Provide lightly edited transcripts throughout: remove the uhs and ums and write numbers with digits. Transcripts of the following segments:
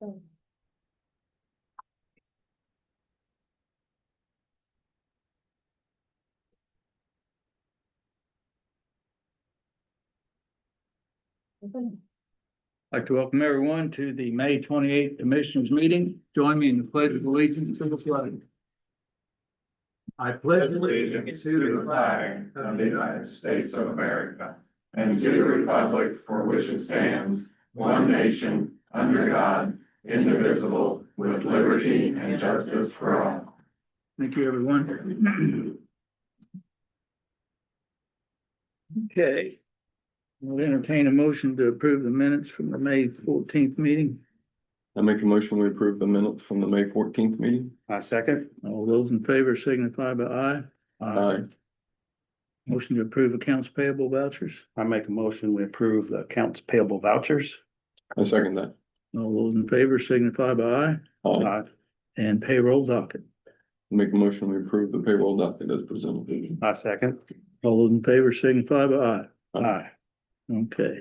I'd like to welcome everyone to the May 28th Commissioners Meeting. Join me in the pledge of allegiance to the flag. I pledge allegiance to the flag of the United States of America and to the republic for which it stands, one nation, under God, indivisible, with liberty and justice for all. Thank you, everyone. Okay. We'll entertain a motion to approve the minutes from the May 14th meeting. I make a motion we approve the minutes from the May 14th meeting. I second. All those in favor signify by aye. Aye. Motion to approve accounts payable vouchers. I make a motion, we approve the accounts payable vouchers. I second that. All those in favor signify by aye. Aye. And payroll docket. Make a motion we approve the payroll docket as presented. I second. All those in favor signify by aye. Aye. Okay.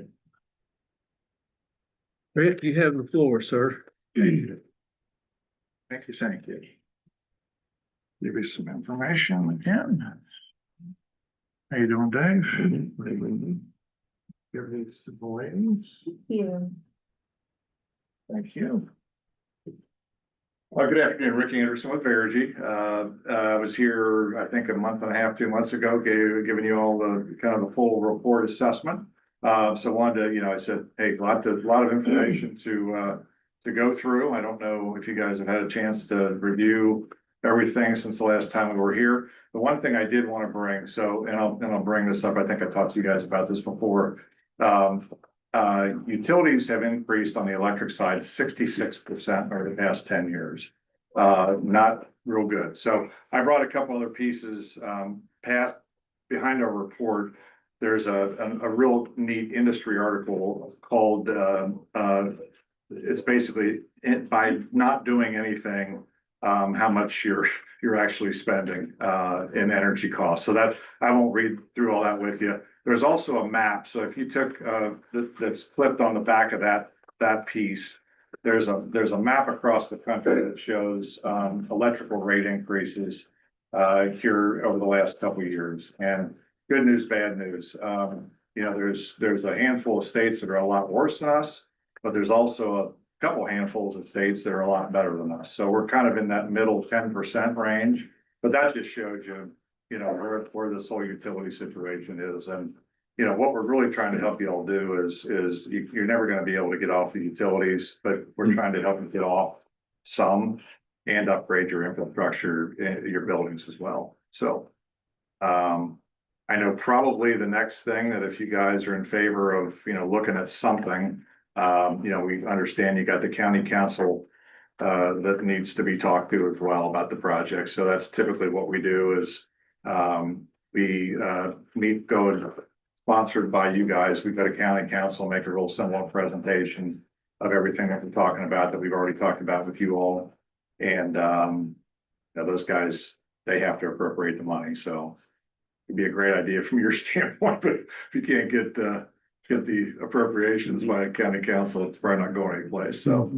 Rick, you have the floor, sir. Thank you. Thank you. Give you some information again. How you doing, Dave? Give these to the ladies. Thank you. Good afternoon, Ricky Anderson with Verigy. I was here, I think, a month and a half, 2 months ago, giving you all the kind of the full report assessment. So wanted to, I said, hey, a lot of information to go through. I don't know if you guys have had a chance to review everything since the last time we were here. The one thing I did want to bring, and I'll bring this up, I think I talked to you guys about this before. Utilities have increased on the electric side 66% over the past 10 years. Not real good. So I brought a couple other pieces behind our report. There's a real neat industry article called it's basically by not doing anything, how much you're actually spending in energy costs. So that I won't read through all that with you. There's also a map. So if you took that's flipped on the back of that piece, there's a map across the country that shows electrical rate increases here over the last couple of years. And good news, bad news. There's a handful of states that are a lot worse than us, but there's also a couple handfuls of states that are a lot better than us. So we're kind of in that middle 10% range, but that just shows you, where this whole utility situation is. And, what we're really trying to help you all do is you're never going to be able to get off the utilities, but we're trying to help you get off some and upgrade your infrastructure, your buildings as well. So, I know probably the next thing that if you guys are in favor of, looking at something, we understand you got the county council that needs to be talked to as well about the project. So that's typically what we do is we sponsored by you guys. We've got a county council make a real similar presentation of everything that we're talking about that we've already talked about with you all. And those guys, they have to appropriate the money. So it'd be a great idea from your standpoint, but if you can't get the appropriations by the county council, it's probably not going anyplace. So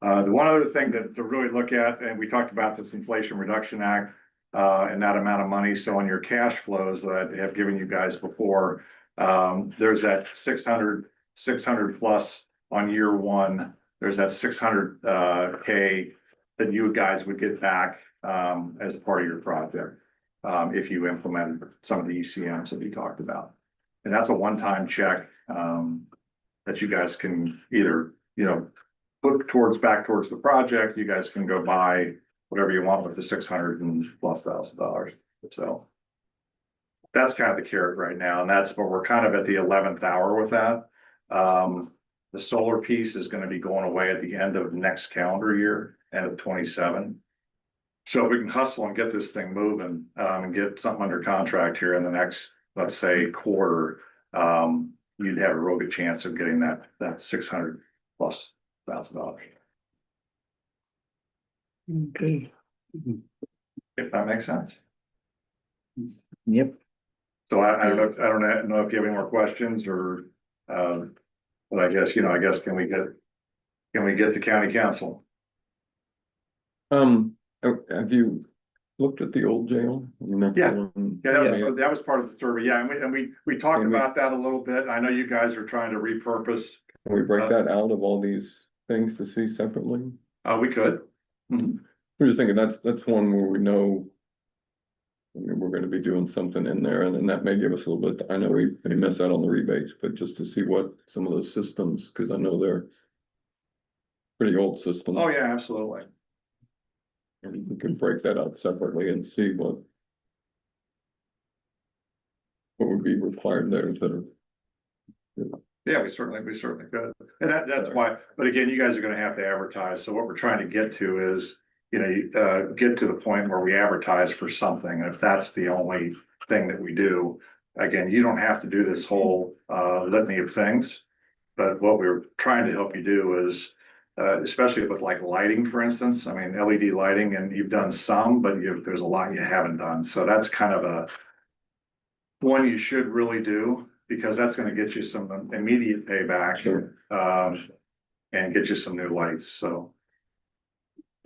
the one other thing to really look at, and we talked about this Inflation Reduction Act and that amount of money. So on your cash flows that I have given you guys before, there's that 600 plus on year one. There's that 600K that you guys would get back as part of your project if you implemented some of the ECMs that we talked about. And that's a one-time check that you guys can either, put back towards the project. You guys can go buy whatever you want with the $600,000+. So that's kind of the carrot right now. And but we're kind of at the 11th hour with that. The solar piece is going to be going away at the end of next calendar year, end of 27. So if we can hustle and get this thing moving and get something under contract here in the next, let's say, quarter, you'd have a real good chance of getting that $600,000+. Okay. If that makes sense. Yep. So I don't know if you have any more questions or, but I guess can we get Can we get the county council? Have you looked at the old jail? I mean, that's the Yeah. one- Yeah, that was part of the survey, yeah, and we talked And we- about that a little bit, I know you guys are trying to repurpose, Can we break that out of all these things to see separately? we could. Mhm. I'm just thinking that's one where we know. I mean, we're gonna be doing something in there and then that may give us a little bit, I know we missed out on the rebates, but just to see what some of those systems, cause I know they're. Pretty old systems. Oh, yeah, absolutely. And we can break that out separately and see what. What would be required there to. Yeah, we certainly could, and that's why, but again, you guys are gonna have to advertise, so what we're trying to get to is. Get to the point where we advertise for something, and if that's the only thing that we do. Again, you don't have to do this whole litany of things. But what we're trying to help you do is, especially with like lighting, for instance, I mean, LED lighting, and you've done some, but there's a lot you haven't done, so that's kind of a. One you should really do, because that's gonna get you some immediate payback. Sure. And get you some new lights, so.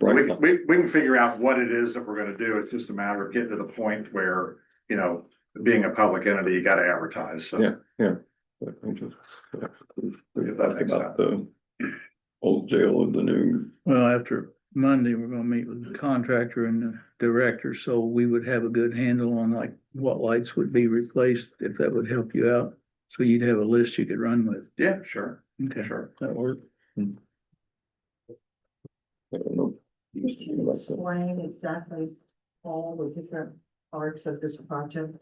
Right. We can figure out what it is that we're gonna do. It's just a matter of getting to the point where, being a public entity, you gotta advertise, so. Yeah. But I'm just. If that makes About the old jail and the new. Well, after Monday, we're gonna meet with the contractor and the director, so we would have a good handle on like what lights would be replaced, if that would help you out. So you'd have a list you could run with. Yeah, sure, Okay, sure. that work. I don't know. Can you explain exactly all the different parts of this project?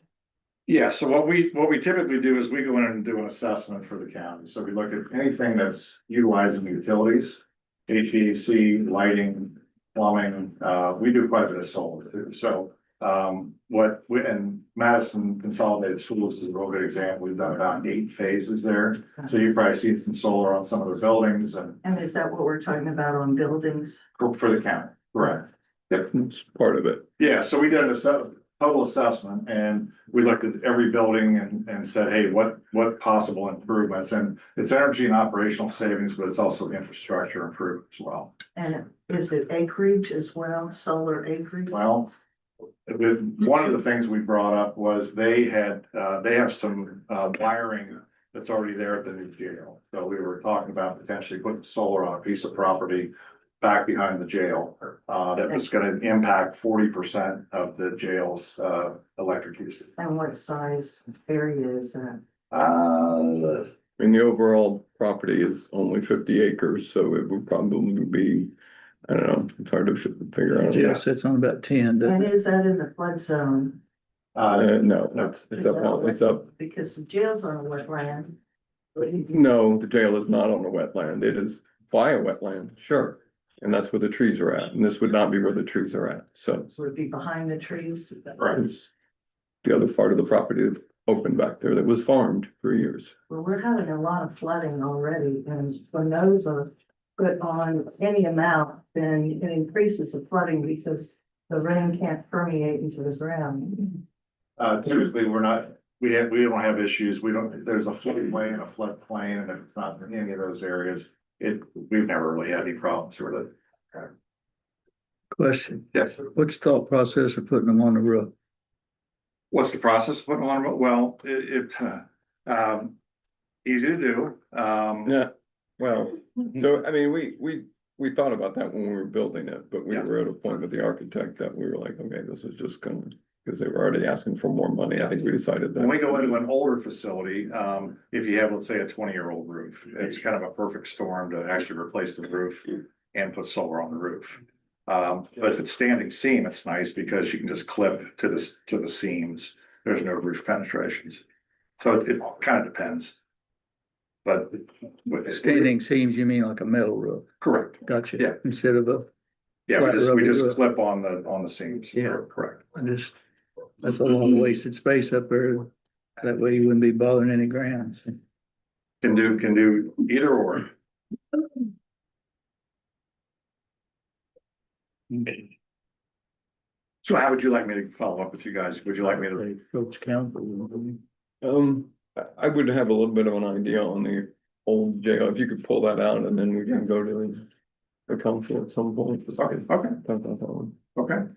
Yeah, so what we typically do is we go in and do an assessment for the county. So we look at anything that's utilizing utilities, HVAC, lighting, plumbing, we do quite a bit of solar too. So and Madison Consolidated Schools is a real good example. We've done about 8 phases there. So you've probably seen some solar on some of their buildings and And is that what we're talking about on buildings? for the county, correct? It's part of it. Yeah, so we did a total assessment and we looked at every building and said, hey, what possible improvements? And it's energy and operational savings, but it's also infrastructure improvement as well. And is it acreage as well, solar acreage? Well, one of the things we brought up was they have some wiring that's already there at the new jail. So we were talking about potentially putting solar on a piece of property back behind the jail. That was gonna impact 40% of the jail's electric usage. And what size area is that? I mean, the overall property is only 50 acres, so it would probably be, I don't know, it's hard to figure out. Jail sits on about 10, doesn't And it? is that in the flood zone? No, it's up, Because the jail's on a wetland. no, the jail is not on the wetland, it is by a wetland, sure. And that's where the trees are at, and this would not be where the trees are at, so Would it be behind the trees? it's. The other part of the property open back there that was farmed for years. Well, we're having a lot of flooding already, and when those are put on any amount, then it increases the flooding because the rain can't permeate into the ground. Typically, we don't have issues. There's a floodplain and a floodplain, and if it's not in any of those areas, we've never really had any problems with it. Question, Yes. what's the thought process of putting them on the roof? What's the process of putting on? Well, easy to do. Yeah, well, so I mean, we thought about that when we were building it, but we Yeah. were at a point with the architect that we were like, okay, this is just gonna. Because they were already asking for more money, I think we decided that. When we go into an older facility, if you have, let's say, a 20-year-old roof, it's kind of a perfect storm to actually replace the roof and put solar on the roof. But if it's standing seam, it's nice because you can just clip to the seams. There's no roof penetrations. So it kind of depends. But. Standing seams, you mean like a metal roof? Correct. Gotcha. Yeah. Instead of a, Yeah, Flat we rubber just roof. clip on the seams. Yeah. Correct. that's a lot of wasted space up there. That way you wouldn't be bothering any grounds. Can do either or. Okay. So how would you like me to follow up with you guys? Would you like me to? Coach council. I would have a little bit of an idea on the old jail, if you could pull that out and then we can go to the council at some point. Okay, okay, Talk about that one. okay.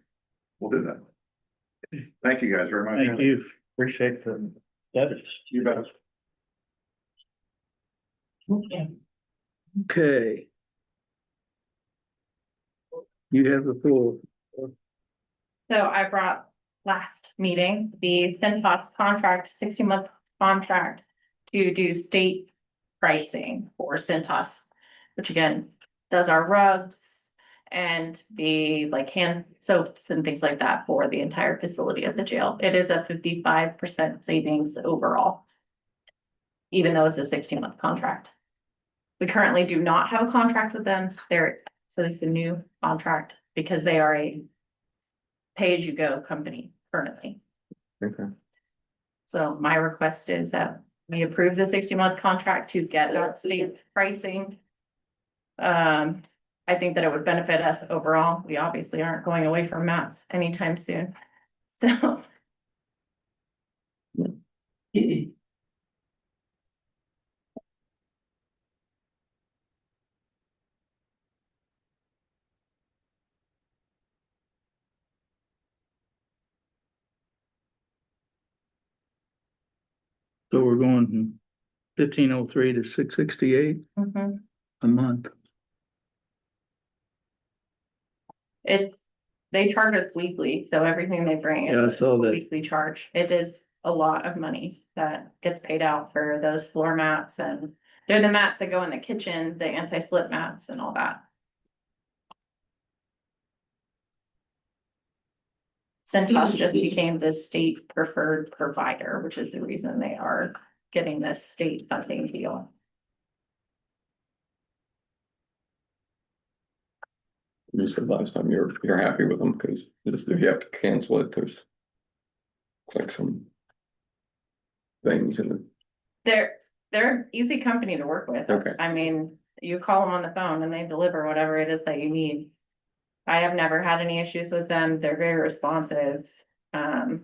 We'll do that. Thank you guys very much. Thank you. Appreciate the status. You bet. Okay. You have the floor. So I brought last meeting, the Cintas contract, 60-month contract to do state pricing for Cintas, which again, does our rugs and the like hand soaps and things like that for the entire facility of the jail. It is a 55% savings overall, even though it's a 60-month contract. We currently do not have a contract with them. So it's a new contract because they are a pay-as-you-go company currently. Okay. So my request is that we approve the 60-month contract to get that state pricing. I think that it would benefit us overall. We obviously aren't going away from mats anytime soon. So. So we're going from 1503 to 668 Mhm. a month. They charge us weekly, so everything they bring Yeah, I is saw a that. weekly charge. It is a lot of money that gets paid out for those floor mats, and they're the mats that go in the kitchen, the anti-slip mats and all that. Cintas just became the state preferred provider, which is the reason they are getting this state funding deal. You said last time you're happy with them, because just if you have to cancel it, there's like some things in the, They're an easy company to work with. Okay. I mean, you call them on the phone and they deliver whatever it is that you need. I have never had any issues with them. They're very responsive. Other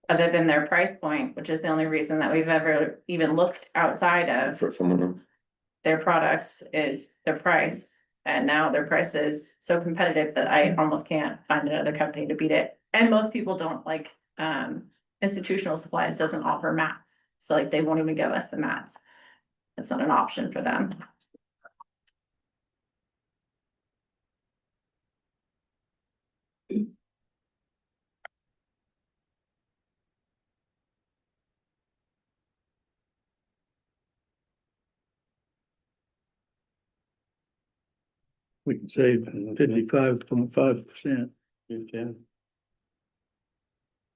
than their price point, which is the only reason that we've ever even looked outside of for someone else. their products, is their price. And now their price is so competitive that I almost can't find another company to beat it. And most people don't like, Institutional Supplies doesn't offer mats. So like they won't even give us the mats. It's not an option for them. We can save 55.5%. Jen.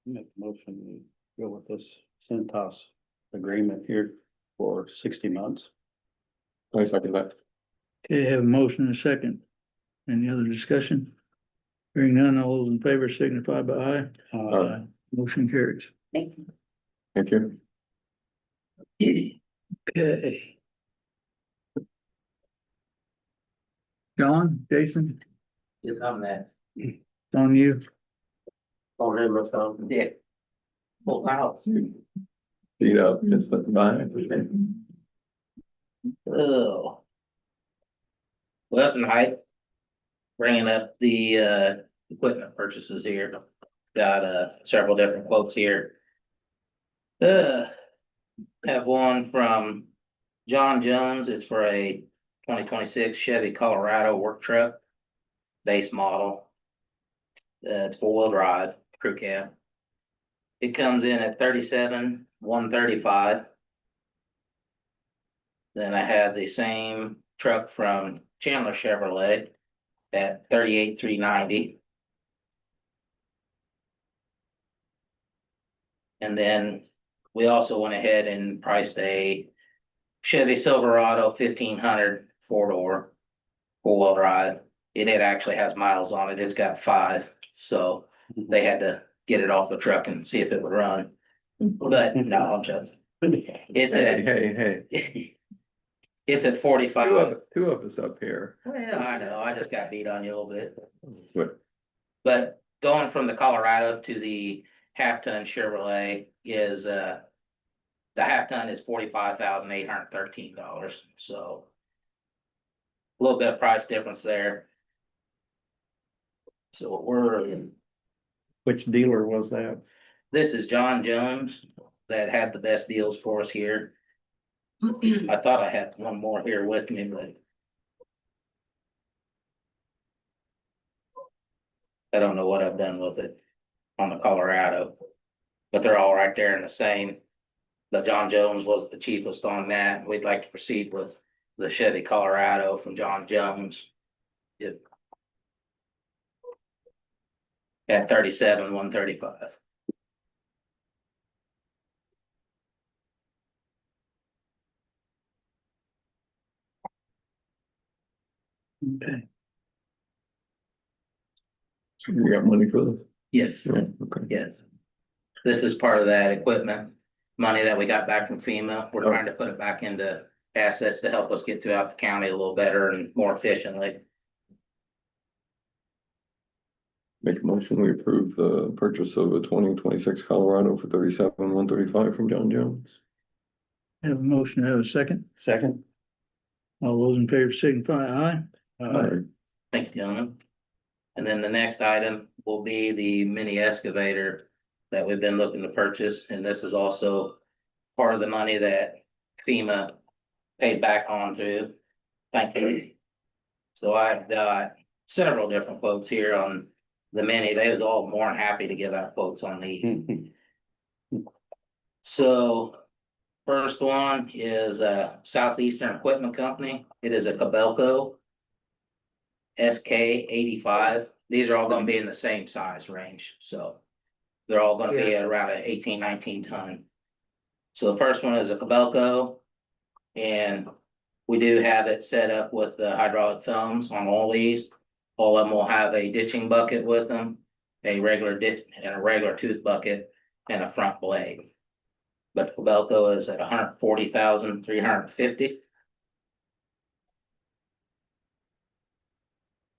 Make a motion to go with this Cintas agreement here for 60 months. I second that. Okay, have a motion and a second. Any other discussion? Hearing none, all those in favor signify by aye. Uh, Motion carries. Thank you. Thank you. Okay. John, Jason, Yes, I'm that. on you. On him myself. Yeah. Full house. Beat up, it's the behind. Oh. Well, tonight. Bringing up the equipment purchases here. Got several different quotes here. Have one from John Jones. It's for a 2026 Chevy Colorado work truck. Base model. It's 4-wheel drive, crew cab. It comes in at $37,135. Then I have the same truck from Chandler Chevrolet at $38,390. And then we also went ahead and priced a Chevy Silverado 1500 4-door, 4-wheel drive. It actually has miles on it. It's got 5, so they had to get it off the truck and see if it would run. But no, I'm just. It's Hey, at. It's at 45. two of us up here. Well, I know, I just got beat on you a little bit. But But going from the Colorado to the half-ton Chevrolet is The half ton is $45,813, so. A little bit of price difference there. So Which dealer was that? this is John Jones that had the best deals for us here. I thought I had one more here with me, but. I don't know what I've done with it on the Colorado. But they're all right there in the same. But John Jones was the cheapest on that. We'd like to proceed with the Chevy Colorado from John Jones. Yep. At 37,135. Okay. So we got money for this? Yes, Yeah, okay. yes. This is part of that equipment money that we got back from FEMA. We're trying to put it back into assets to help us get throughout the county a little better and more efficiently. Make a motion, we approve the purchase of a 2026 Colorado for 37,135 from John Jones. Have a motion, have a second. Second? All those in favor signify aye. Thank you, gentlemen. And then the next item will be the mini excavator that we've been looking to purchase, and this is also part of the money that FEMA paid back on through. Thank you. So I've got several different quotes here on the mini. They was all more than happy to give out quotes on these. So first one is Southeastern Equipment Company. It is a Cabelco SK85. These are all gonna be in the same size range, so they're all gonna be at around an 18, 19 ton. So the first one is a Cabelco, and we do have it set up with the hydraulic thumbs on all these. All of them will have a ditching bucket with them, a regular ditch and a regular tooth bucket, and a front blade. But the Cabelco is at 140,350.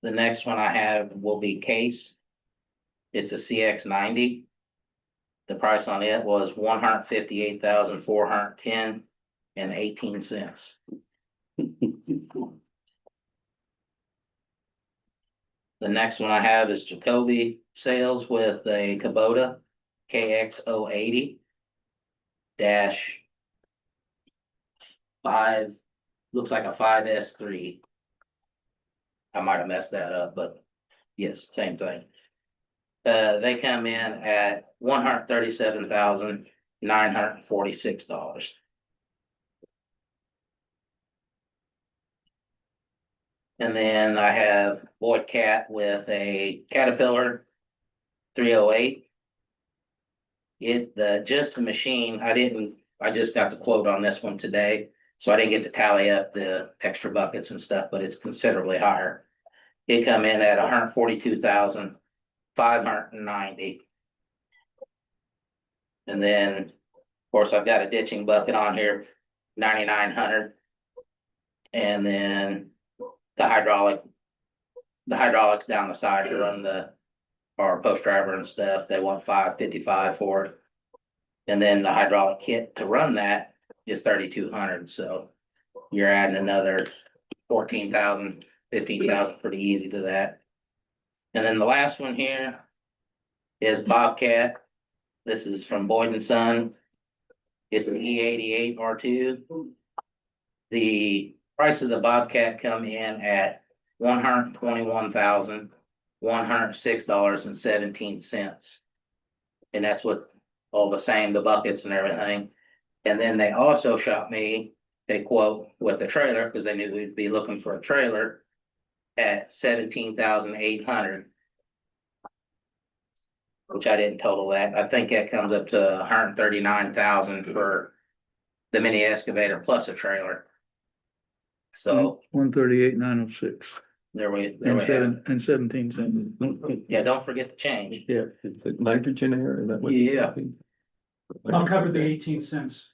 The next one I have will be Case. It's a CX90. The price on it was 158,410 and 18 cents. The next one I have is Jacoby Sales with a Kubota KX080 -5, looks like a 5S3. I might have messed that up, but yes, same thing. They come in at $137,946. And then I have Boyd Cat with a Caterpillar 308. Just the machine, I just got the quote on this one today, so I didn't get to tally up the extra buckets and stuff, but it's considerably higher. It come in at 142,590. And then, of course, I've got a ditching bucket on here, 9,900. And then the hydraulics down the side to run our post driver and stuff, they want $555 for it. And then the hydraulic kit to run that is 3,200, so you're adding another 14,000, 15,000 pretty easy to that. And then the last one here is Bobcat. This is from Boyd and Son. It's an E88 R2. The price of the Bobcat come in at $121,106.17. And that's with all the same, the buckets and everything. And then they also shot me a quote with a trailer, because they knew we'd be looking for a trailer, at 17,800. Which I didn't total that. I think that comes up to 139,000 for the mini excavator plus a trailer. So 138,906 there we have it. and 17 cents. Yeah, don't forget the change. Yeah. Is it nitrogen air? Is that what? Yeah. I'll cover the 18 cents.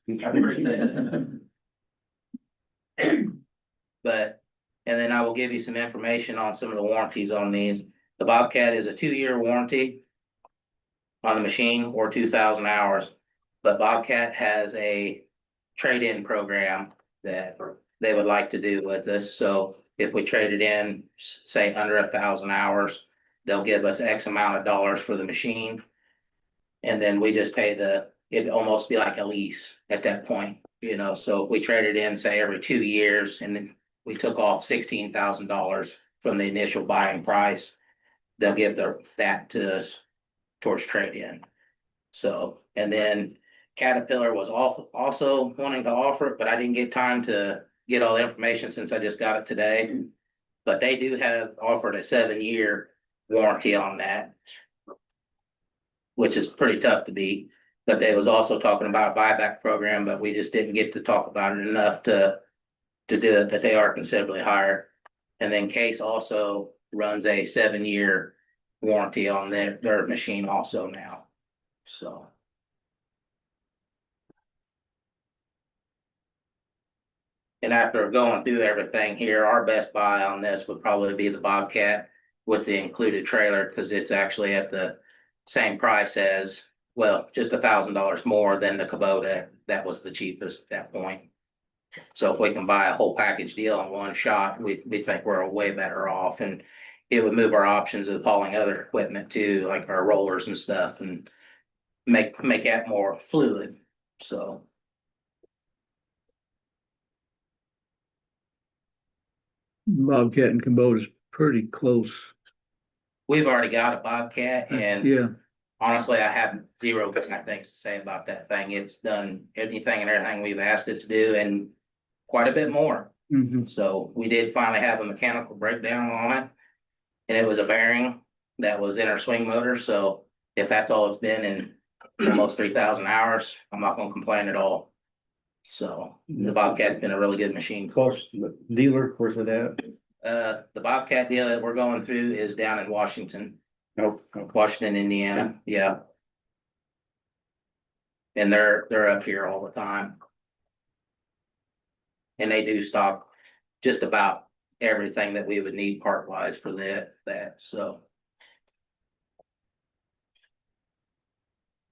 But, and then I will give you some information on some of the warranties on these. The Bobcat is a 2-year warranty on the machine or 2,000 hours. But Bobcat has a trade-in program that they would like to do with us. So if we traded in, say, under 1,000 hours, they'll give us X amount of dollars for the machine. And then we just pay it'd almost be like a lease at that point, you know, so if we traded in, say, every 2 years, and then we took off $16,000 from the initial buying price, they'll give that to us towards trade-in. So, and then Caterpillar was also wanting to offer it, but I didn't get time to get all the information since I just got it today. But they do have offered a 7-year warranty on that, which is pretty tough to beat. But they was also talking about a buyback program, but we just didn't get to talk about it enough to do it, but they are considerably higher. And then Case also runs a 7-year warranty on their machine also now, so. And after going through everything here, our best buy on this would probably be the Bobcat with the included trailer, because it's actually at the same price as, well, just $1,000 more than the Kubota. That was the cheapest at that point. So if we can buy a whole package deal in one shot, we think we're way better off, and it would move our options of hauling other equipment too, like our rollers and stuff, and make that more fluid, so. Bobcat and Kubota's pretty close. We've already got a Bobcat, and Yeah, honestly, I have zero good things to say about that thing. It's done anything and everything we've asked it to do, and quite a bit more. mhm. So we did finally have a mechanical breakdown on it. And it was a bearing that was in our swing motor, so if that's all it's been in almost 3,000 hours, I'm not gonna complain at all. So the Bobcat's been a really good machine. Close to the dealer, where's it at? The Bobcat deal that we're going through is down in Washington, Nope. Okay. Washington, Indiana, yeah. And they're up here all the time. And they do stock just about everything that we would need part wise for that, so.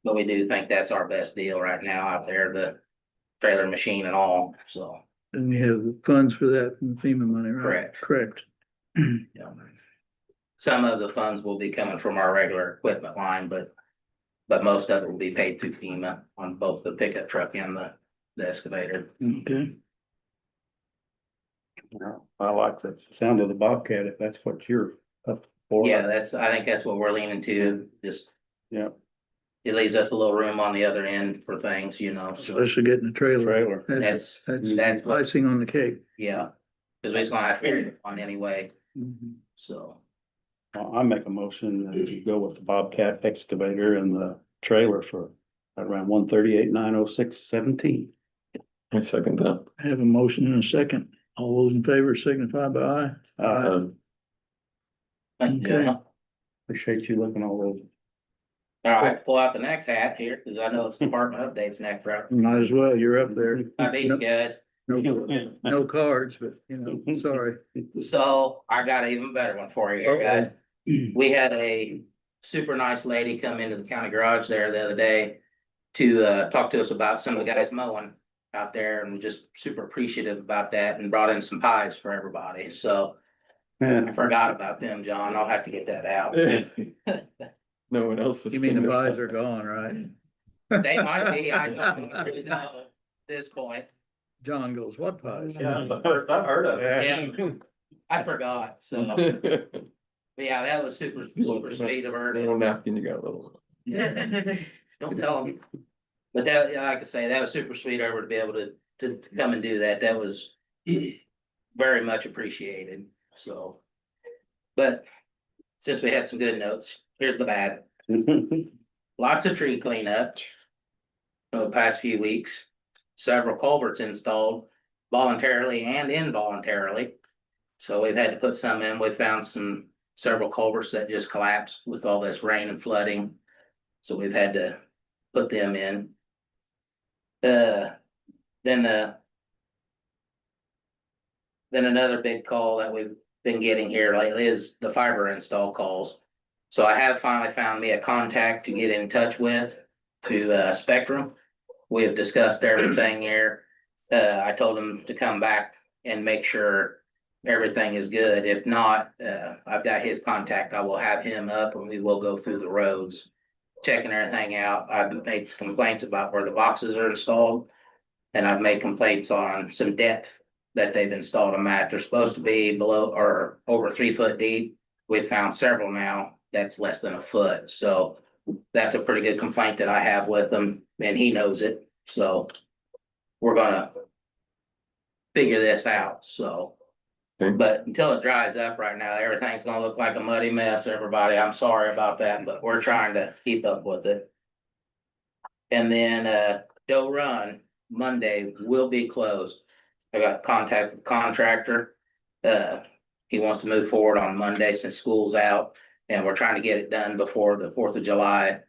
But we do think that's our best deal right now out there, the trailer machine and all, so. And you have the funds for that from FEMA money, right? Correct. Correct. Yeah. Some of the funds will be coming from our regular equipment line, but most of it will be paid through FEMA on both the pickup truck and the excavator. Okay. I like the sound of the Bobcat, if that's what you're up for. Yeah, I think that's what we're leaning to, just. Yeah. It leaves us a little room on the other end for things, you know, so Especially getting a trailer. Trailer. that's what, Icing on the cake. yeah. Cause we're just gonna have to carry it on anyway, Mhm. so. I make a motion to go with the Bobcat excavator and the trailer for around 138,906.17. I second that. Have a motion in a second. All those in favor signify by aye. Thank you. Okay. Appreciate you looking all over. All right, pull out the next hat here, cause I know it's department updates next, right? Might as well, you're up there. I beat you guys. No cards, but you know, sorry. So I got an even better one for you here, guys. We had a super nice lady come into the county garage there the other day to talk to us about some of the guys mowing out there, and we're just super appreciative about that, and brought in some pies for everybody. So I Man, forgot about them, John. I'll have to get that out. No one else. has You mean seen the it. pies are gone, right? They might be, I don't really know at this point. John goes, what pies? the first I heard of Yeah. I forgot, so, but yeah, that was super sweet of her to. Little napkin, you got a little. Don't tell them. But that, yeah, like I say, that was super sweet of her to be able to come and do that. That was very much appreciated, so. But since we had some good notes, here's the bad. Lots of tree cleanup over the past few weeks. Several culverts installed voluntarily and involuntarily. So we've had to put some in. We found several culverts that just collapsed with all this rain and flooding. So we've had to put them in. Then another big call that we've been getting here lately is the fiber install calls. So I have finally found me a contact to get in touch with to Spectrum. We have discussed everything here. I told him to come back and make sure everything is good. If not, I've got his contact. I will have him up and we will go through the roads, checking everything out. I've made complaints about where the boxes are installed. And I've made complaints on some depth that they've installed them at. They're supposed to be below or over 3 foot deep. We've found several now that's less than a foot. So that's a pretty good complaint that I have with them and he knows it. So we're gonna figure this out, so. Okay. But until it dries up right now, everything's gonna look like a muddy mess, everybody. I'm sorry about that, but we're trying to keep up with it. And then, Doe Run, Monday will be closed. I got contact with the contractor. He wants to move forward on Monday since school's out, and we're trying to get it done before the 4th of July.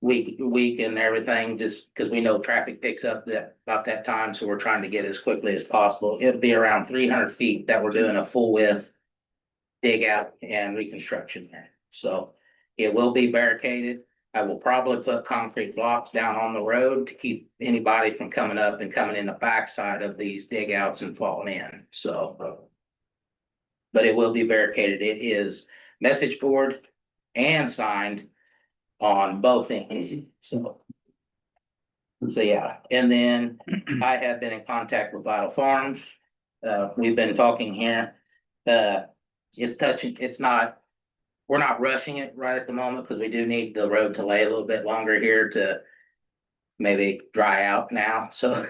Week and everything, just because we know traffic picks up about that time, so we're trying to get it as quickly as possible. It'll be around 300 feet that we're doing a full width dig out and reconstruction there. So it will be barricaded. I will probably put concrete blocks down on the road to keep anybody from coming up and coming in the backside of these dig outs and falling in, so. But it will be barricaded. It is message board and signed on both ends, so. So, yeah, and then I have been in contact with Vital Farms. We've been talking here. It's not, we're not rushing it right at the moment because we do need the road to lay a little bit longer here to maybe dry out now, so.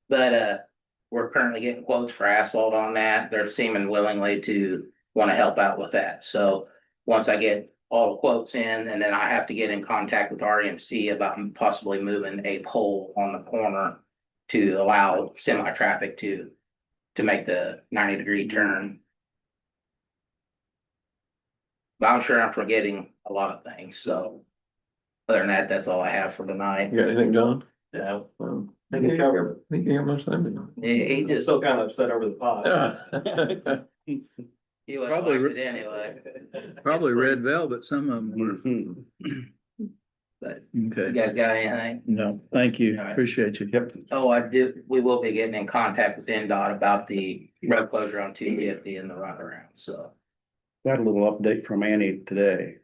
But, we're currently getting quotes for asphalt on that. They're seeming willingly to want to help out with that. So once I get all the quotes in, and then I have to get in contact with REMC about possibly moving a pole on the corner to allow semi-traffic to make the 90-degree turn. But I'm sure I'm forgetting a lot of things, so. Other than that, that's all I have for tonight. You got anything, John? Yeah. I think you got much time. He just, Still kind of upset over the pod. he was Probably liked it anyway, Probably red velvet, some of them were. Mhm. but you Okay, guys got anything? no, thank you, All right. appreciate you. Yep. Oh, we will be getting in contact with NDOT about the road closure on 250 and the runaround, so. Got a little update from Annie today.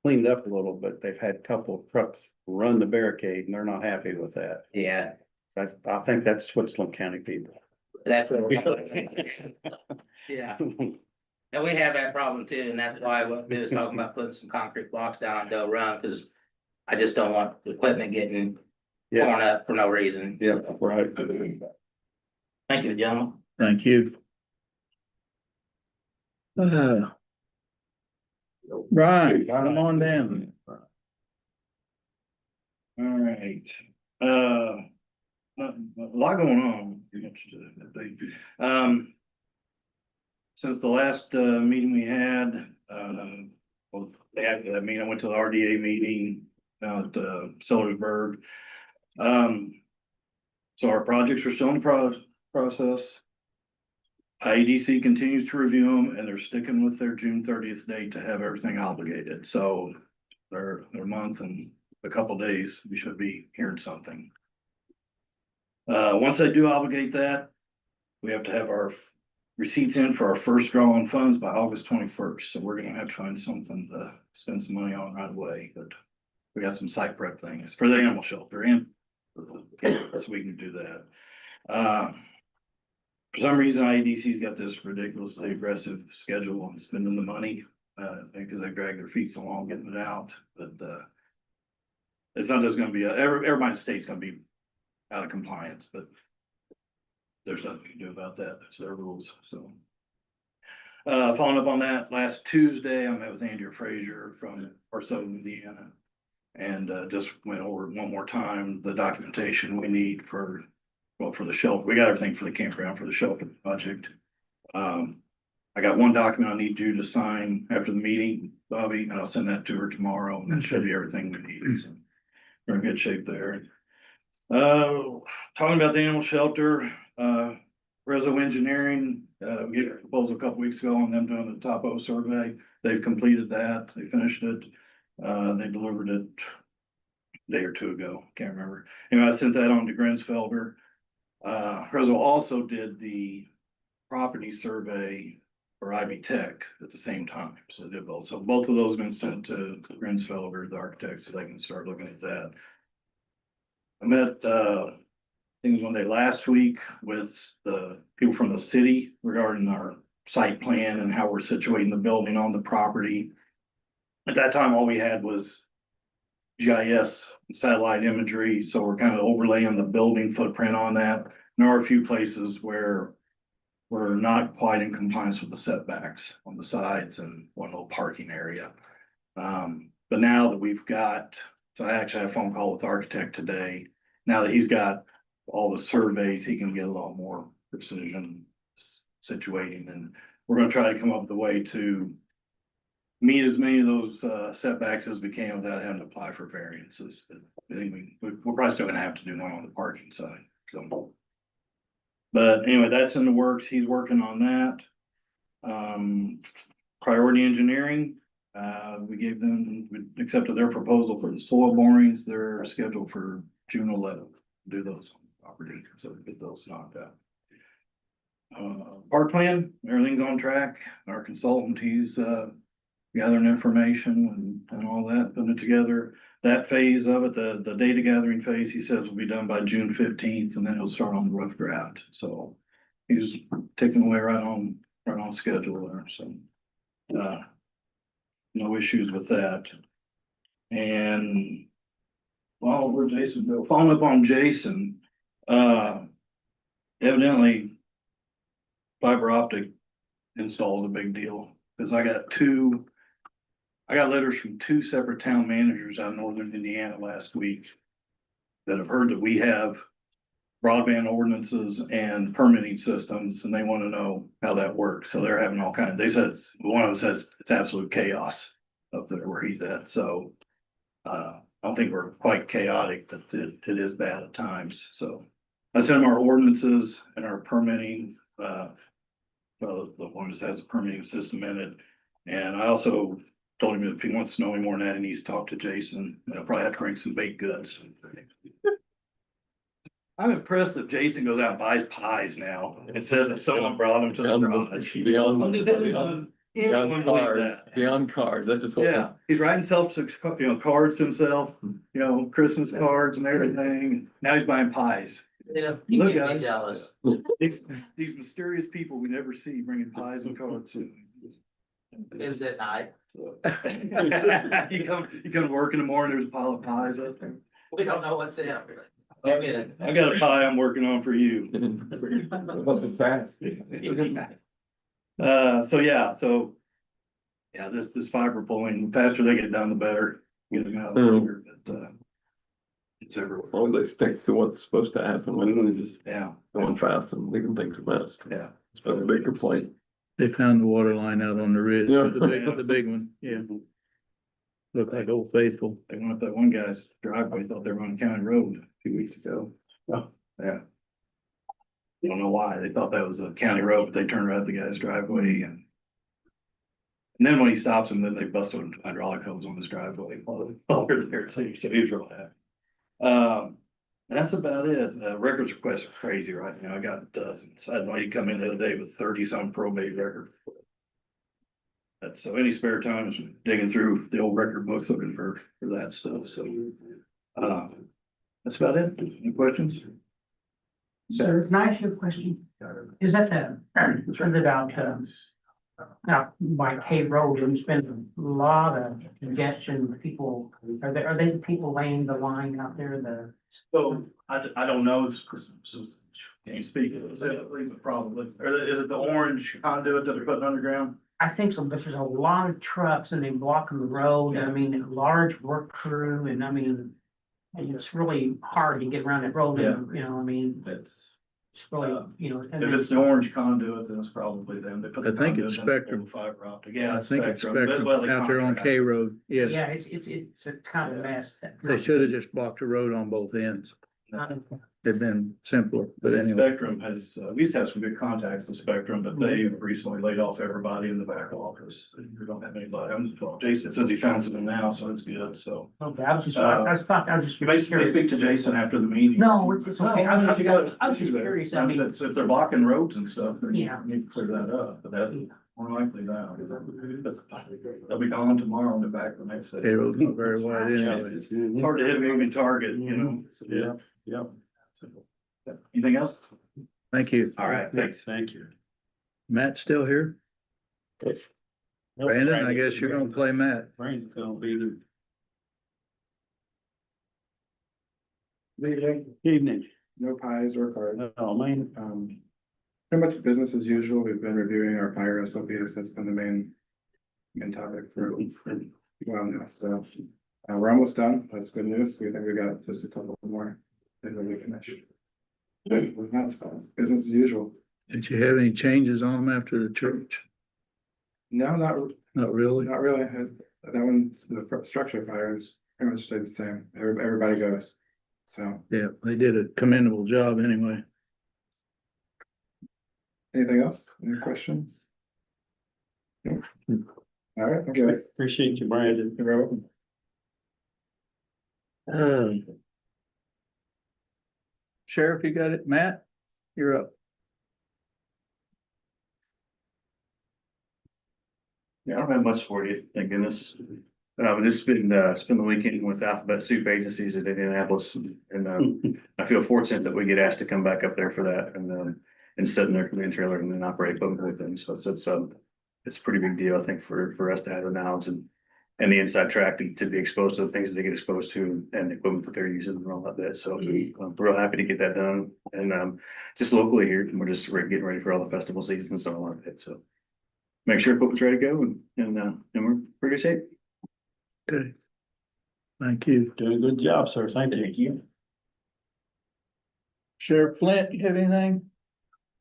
Cleaned up a little, but they've had a couple of trucks run the barricade and they're not happy with that. Yeah, I think that's Switzerland County people. that's what. Yeah, and we have that problem too, and that's why we was talking about putting some concrete blocks down on Doe Run, because I just don't want the equipment getting Yeah, torn up for no reason. yeah, right. Thank you, gentlemen. Thank you. Brian, come on down. All right, a lot going on. Pretty much to update. Since the last meeting we had, well, after that meeting, I went to the RDA meeting down at Sellersburg. So our projects are still in process. IEDC continues to review them and they're sticking with their June 30th date to have everything obligated, so they're a month and a couple days, we should be hearing something. Once they do obligate that, we have to have our receipts in for our first draw on funds by August 21st, so we're gonna have to find something to spend some money on right away, but we got some site prep things for the animal shelter and so we can do that. For some reason, IEDC's got this ridiculously aggressive schedule on spending the money, because they drag their feet so long getting it out, but, it's not just gonna be, everybody in the state's gonna be out of compliance, but there's nothing you can do about that. That's their rules, so. Following up on that, last Tuesday, I met with Andrew Frazier from Southern Indiana. And, just went over one more time, the documentation we need for the shelter. We got everything for the campground for the shelter project. I got one document I need you to sign after the meeting, Bobby, and I'll send that to her tomorrow, and that should be everything we need. So we're in good shape there. Talking about the animal shelter, Reso Engineering, we gave a proposal a couple weeks ago on them doing the topo survey. They've completed that. They finished it. They delivered it day or two ago, can't remember. Anyway, I sent that on to Grinsfelder. Roswell also did the property survey for Ivy Tech at the same time, so they did both. So both of those have been sent to Grinsfelder, the architect, so they can start looking at that. I met, I think it was one day last week with the people from the city regarding our site plan and how we're situating the building on the property. At that time, all we had was GIS satellite imagery, so we're kind of overlaying the building footprint on that. There are a few places where we're not quite in compliance with the setbacks on the sides and one little parking area. But now that we've got, so I actually had a phone call with the architect today. Now that he's got all the surveys, he can get a lot more precision situating, and we're gonna try to come up with a way to meet as many of those setbacks as we can without having to apply for variances. I think we're probably still gonna have to do one on the parking side, so. But anyway, that's in the works. He's working on that. Priority Engineering, we accepted their proposal for the soil borings. They're scheduled for June 11th, do those on the property, so we get those knocked out. Park plan, everything's on track. Our consultant, he's gathering information and all that, putting it together. That phase of it, the data gathering phase, he says will be done by June 15th, and then he'll start on the rough draft. So he's ticking away right on schedule there, so. No issues with that. And well, where Jason go? Following up on Jason, evidently fiber optic install is a big deal, because I got letters from two separate town managers out in northern Indiana last week that have heard that we have broadband ordinances and permitting systems, and they want to know how that works. So they're having all kinds, they said, one of them says it's absolute chaos up there where he's at. So I don't think we're quite chaotic, but it is bad at times. So I sent him our ordinances and our permitting, well, the one that has a permitting system in it. And I also told him if he wants to know any more than that, he needs to talk to Jason, and I'll probably have to bring some baked goods. I'm impressed that Jason goes out and buys pies now. It says that someone brought them to the garage. Beyond cars, beyond cars, that's just. Yeah, he's writing cards to himself, Christmas cards and everything. Now he's buying pies. Yeah, Look, you guys. get me jealous. These mysterious people we never see bringing pies and cards to. Is it night? You come to work in the morning, there's a pile of pies up there. We don't know what's in it. I got a pie I'm working on for you. This fiber pulling, the faster they get done, the better. Get them out of here, but it's everywhere. As long as they stick to what's supposed to happen, when they just Yeah, going fast and leaving things a mess. yeah. It's been a big complaint. They found the water line out on the ridge, Yeah. the big one, yeah. Looked like Old Faithful. They went up that one guy's driveway, thought they were on County Road a few weeks ago. Oh, yeah. Don't know why. They thought that was a county road, but they turned around the guy's driveway and then when he stops him, then they bust open hydraulic hose on his driveway while they're there. So he was real happy. That's about it. Records requests are crazy right now. I got dozens. I had somebody come in the other day with 30-some probate records. So any spare time is digging through the old record books looking for that stuff. So that's about it. Any questions? Sir, can I ask you a question? Is that further down to, now, by K Road, there's been a lot of congestion, people, are they the people laying the line out there, So I don't know, can you speak? Is it probably, or is it the orange conduit that they're putting underground? I think so, but there's a lot of trucks and they blocking the road, and I mean, a large work crew, and I mean, it's really hard to get around that road, and, it's really, If it's the orange conduit, then it's probably them. They put the I think it's conduit in Spectrum. Fiber optic, yeah. I think it's Spectrum. Spectrum Well, they out there on contract. K Road, yeah, yes. it's a kind of mess. They should have just blocked the road on both ends. have been simpler, but anyway. Spectrum has, we used to have some good contacts with Spectrum, but they recently laid off everybody in the back office. We don't have anybody. Well, Jason says he found something now, so that's good, so. Okay, I was just, I was just. You may speak to Jason after the meeting. No, it's okay. I was just There. curious. I mean, So if they're blocking roads and stuff, then you Yeah. need to clear that up, but that, more likely now. They'll be gone tomorrow and they're back the next day. Payroll's not very wide anyway. It's hard to hit a moving target, you know? So, Yeah. Yeah. So, anything else? Thank you. All right, thanks. Thank you. Matt still here? Brandon, I guess you're gonna play Matt. Brandon's gonna be the. Evening. No pies or cards. Oh, man. Pretty much business as usual. We've been reviewing our fire SOPs. That's been the main topic for a while now. So we're almost done. That's good news. We think we got just a couple more. Then we'll be finished. That's business as usual. Did you have any changes on them after the church? No, Not really? not really. That one's the structure fires pretty much stayed the same. Everybody goes. So Yeah, they did a commendable job anyway. anything else? Any questions? No? All right, okay. Appreciate you, Brandon. You're very welcome. Sheriff, you got it? Matt, you're up. Yeah, I don't have much for you, thank goodness. Just spend the weekend with Alphabet Soup Agencies at Indianapolis, and I feel fortunate that we get asked to come back up there for that, and sit in their command trailer and then operate both with them, so it's a pretty big deal, I think, for us to have the knowledge and the inside track to be exposed to the things that they get exposed to and the equipment that they're using and all of that, so I'm real happy to get that done, and just locally here, we're just getting ready for all the festival seasons and all of it, so. Make sure equipment's ready to go and we're in pretty good shape. Okay. Thank you. Doing a good job, sir. Thank you. Thank you. Sheriff Flint, you have anything?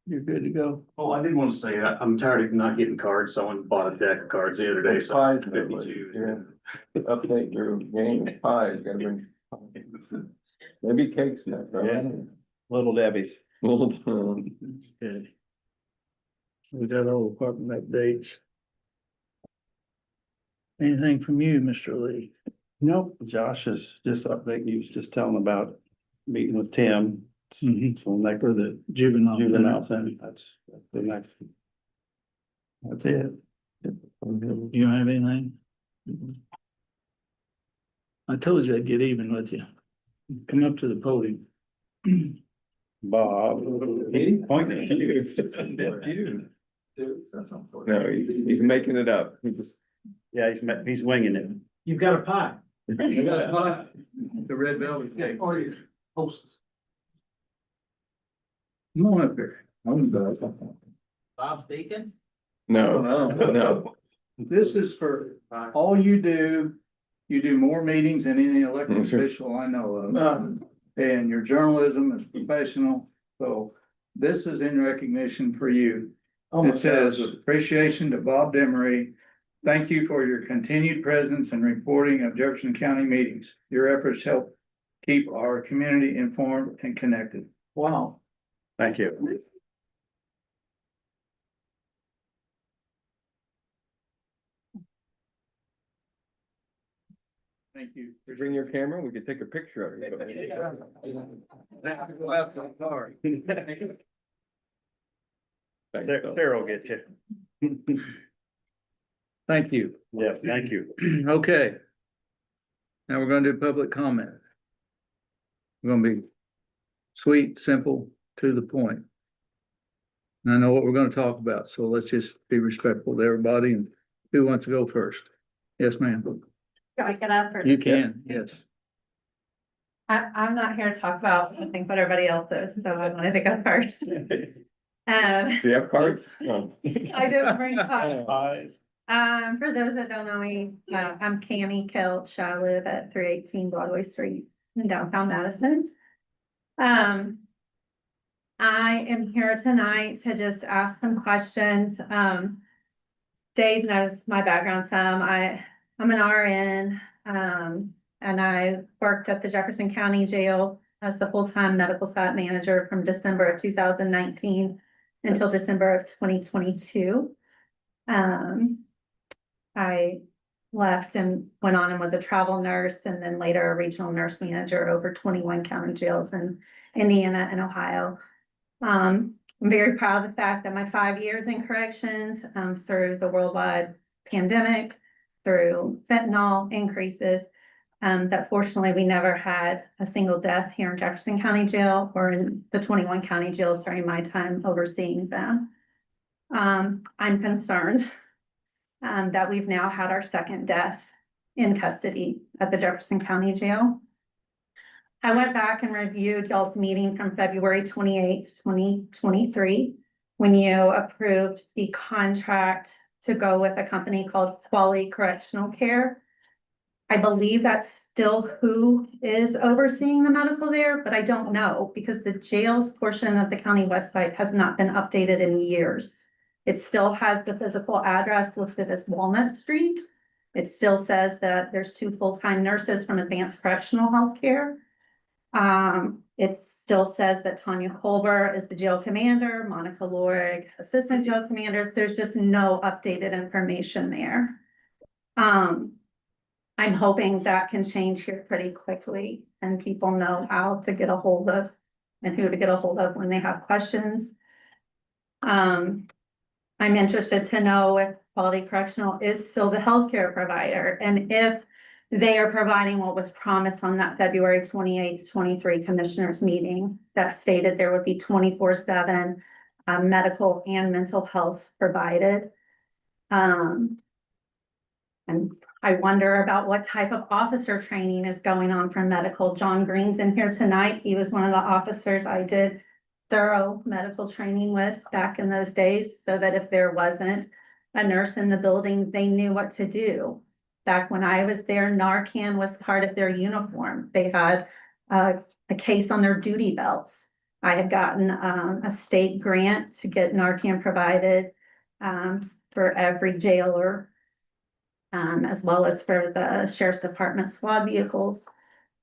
You're good to go. Oh, I did want to say, I'm tired of not getting cards. Someone bought a deck of cards the other day, so. Pies, 52. yeah. Update your game, pies, gotta bring. Maybe cakes next, right? Little Debbie's. Well, Good. We got all department updates. Anything from you, Mr. Lee? Nope, Josh is just updating. He was just telling about meeting with Tim. Mhm. So next For the juvenile. juvenile thing, that's the next. That's it. You don't have anything? I told you I'd get even with you. Come up to the podium. Bob. Pointing at you. no, he's making it up. He just. Yeah, he's winging it. you've got a pie. The red velvet cake. Or your hostess. Come on up here. Bob speaking? No, No. no. This is for all you do more meetings than any elected Mhm. official I know of. And your journalism is professional, so this is in recognition for you. It says appreciation to Bob Demery. Thank you for your continued presence and reporting of Jefferson County meetings. Your efforts help keep our community informed and connected. Wow. Thank you. Thank you. Bring your camera, we could take a picture of you. Go out to the car. Thanks, Bill. Sarah will get you. Thank you. Yes, thank you. Okay. Now we're gonna do public comment. We're gonna be sweet, simple, to the point. And I know what we're gonna talk about, so let's just be respectful to everybody, and who wants to go first? Yes, ma'am. Can I get up? Or- You can, yes. I'm not here to talk about something, but everybody else is, so I wanted to go first. Do you have cards? No. I didn't bring cards. Bye. For those that don't know me, I'm Cammie Kelch. I live at 318 Broadway Street in downtown Madison. I am here tonight to just ask some questions. Dave knows my background some. I'm an RN, and I worked at the Jefferson County Jail as the full-time medical site manager from December of 2019 until December of 2022. I left and went on and was a travel nurse and then later a regional nurse manager over 21 county jails in Indiana and Ohio. I'm very proud of the fact that my 5 years in corrections, through the worldwide pandemic, through fentanyl increases, that fortunately we never had a single death here in Jefferson County Jail or in the 21 county jails during my time overseeing them. I'm concerned that we've now had our second death in custody at the Jefferson County Jail. I went back and reviewed y'all's meeting from February 28th, 2023, when you approved the contract to go with a company called Quality Correctional Care. I believe that's still who is overseeing the medical there, but I don't know because the jails portion of the county website has not been updated in years. It still has the physical address listed as Walnut Street. It still says that there's 2 full-time nurses from Advanced Correctional Healthcare. It still says that Tanya Colbert is the jail commander, Monica Lorig, assistant jail commander. There's just no updated information there. I'm hoping that can change here pretty quickly and people know how to get a hold of and who to get a hold of when they have questions. I'm interested to know if Quality Correctional is still the healthcare provider and if they are providing what was promised on that February 28th, 23 commissioners meeting that stated there would be 24/7 medical and mental health provided. And I wonder about what type of officer training is going on from medical. John Green's in here tonight. He was one of the officers I did thorough medical training with back in those days, so that if there wasn't a nurse in the building, they knew what to do. Back when I was there, Narcan was part of their uniform. They had a case on their duty belts. I had gotten a state grant to get Narcan provided for every jailer, as well as for the sheriff's department squad vehicles.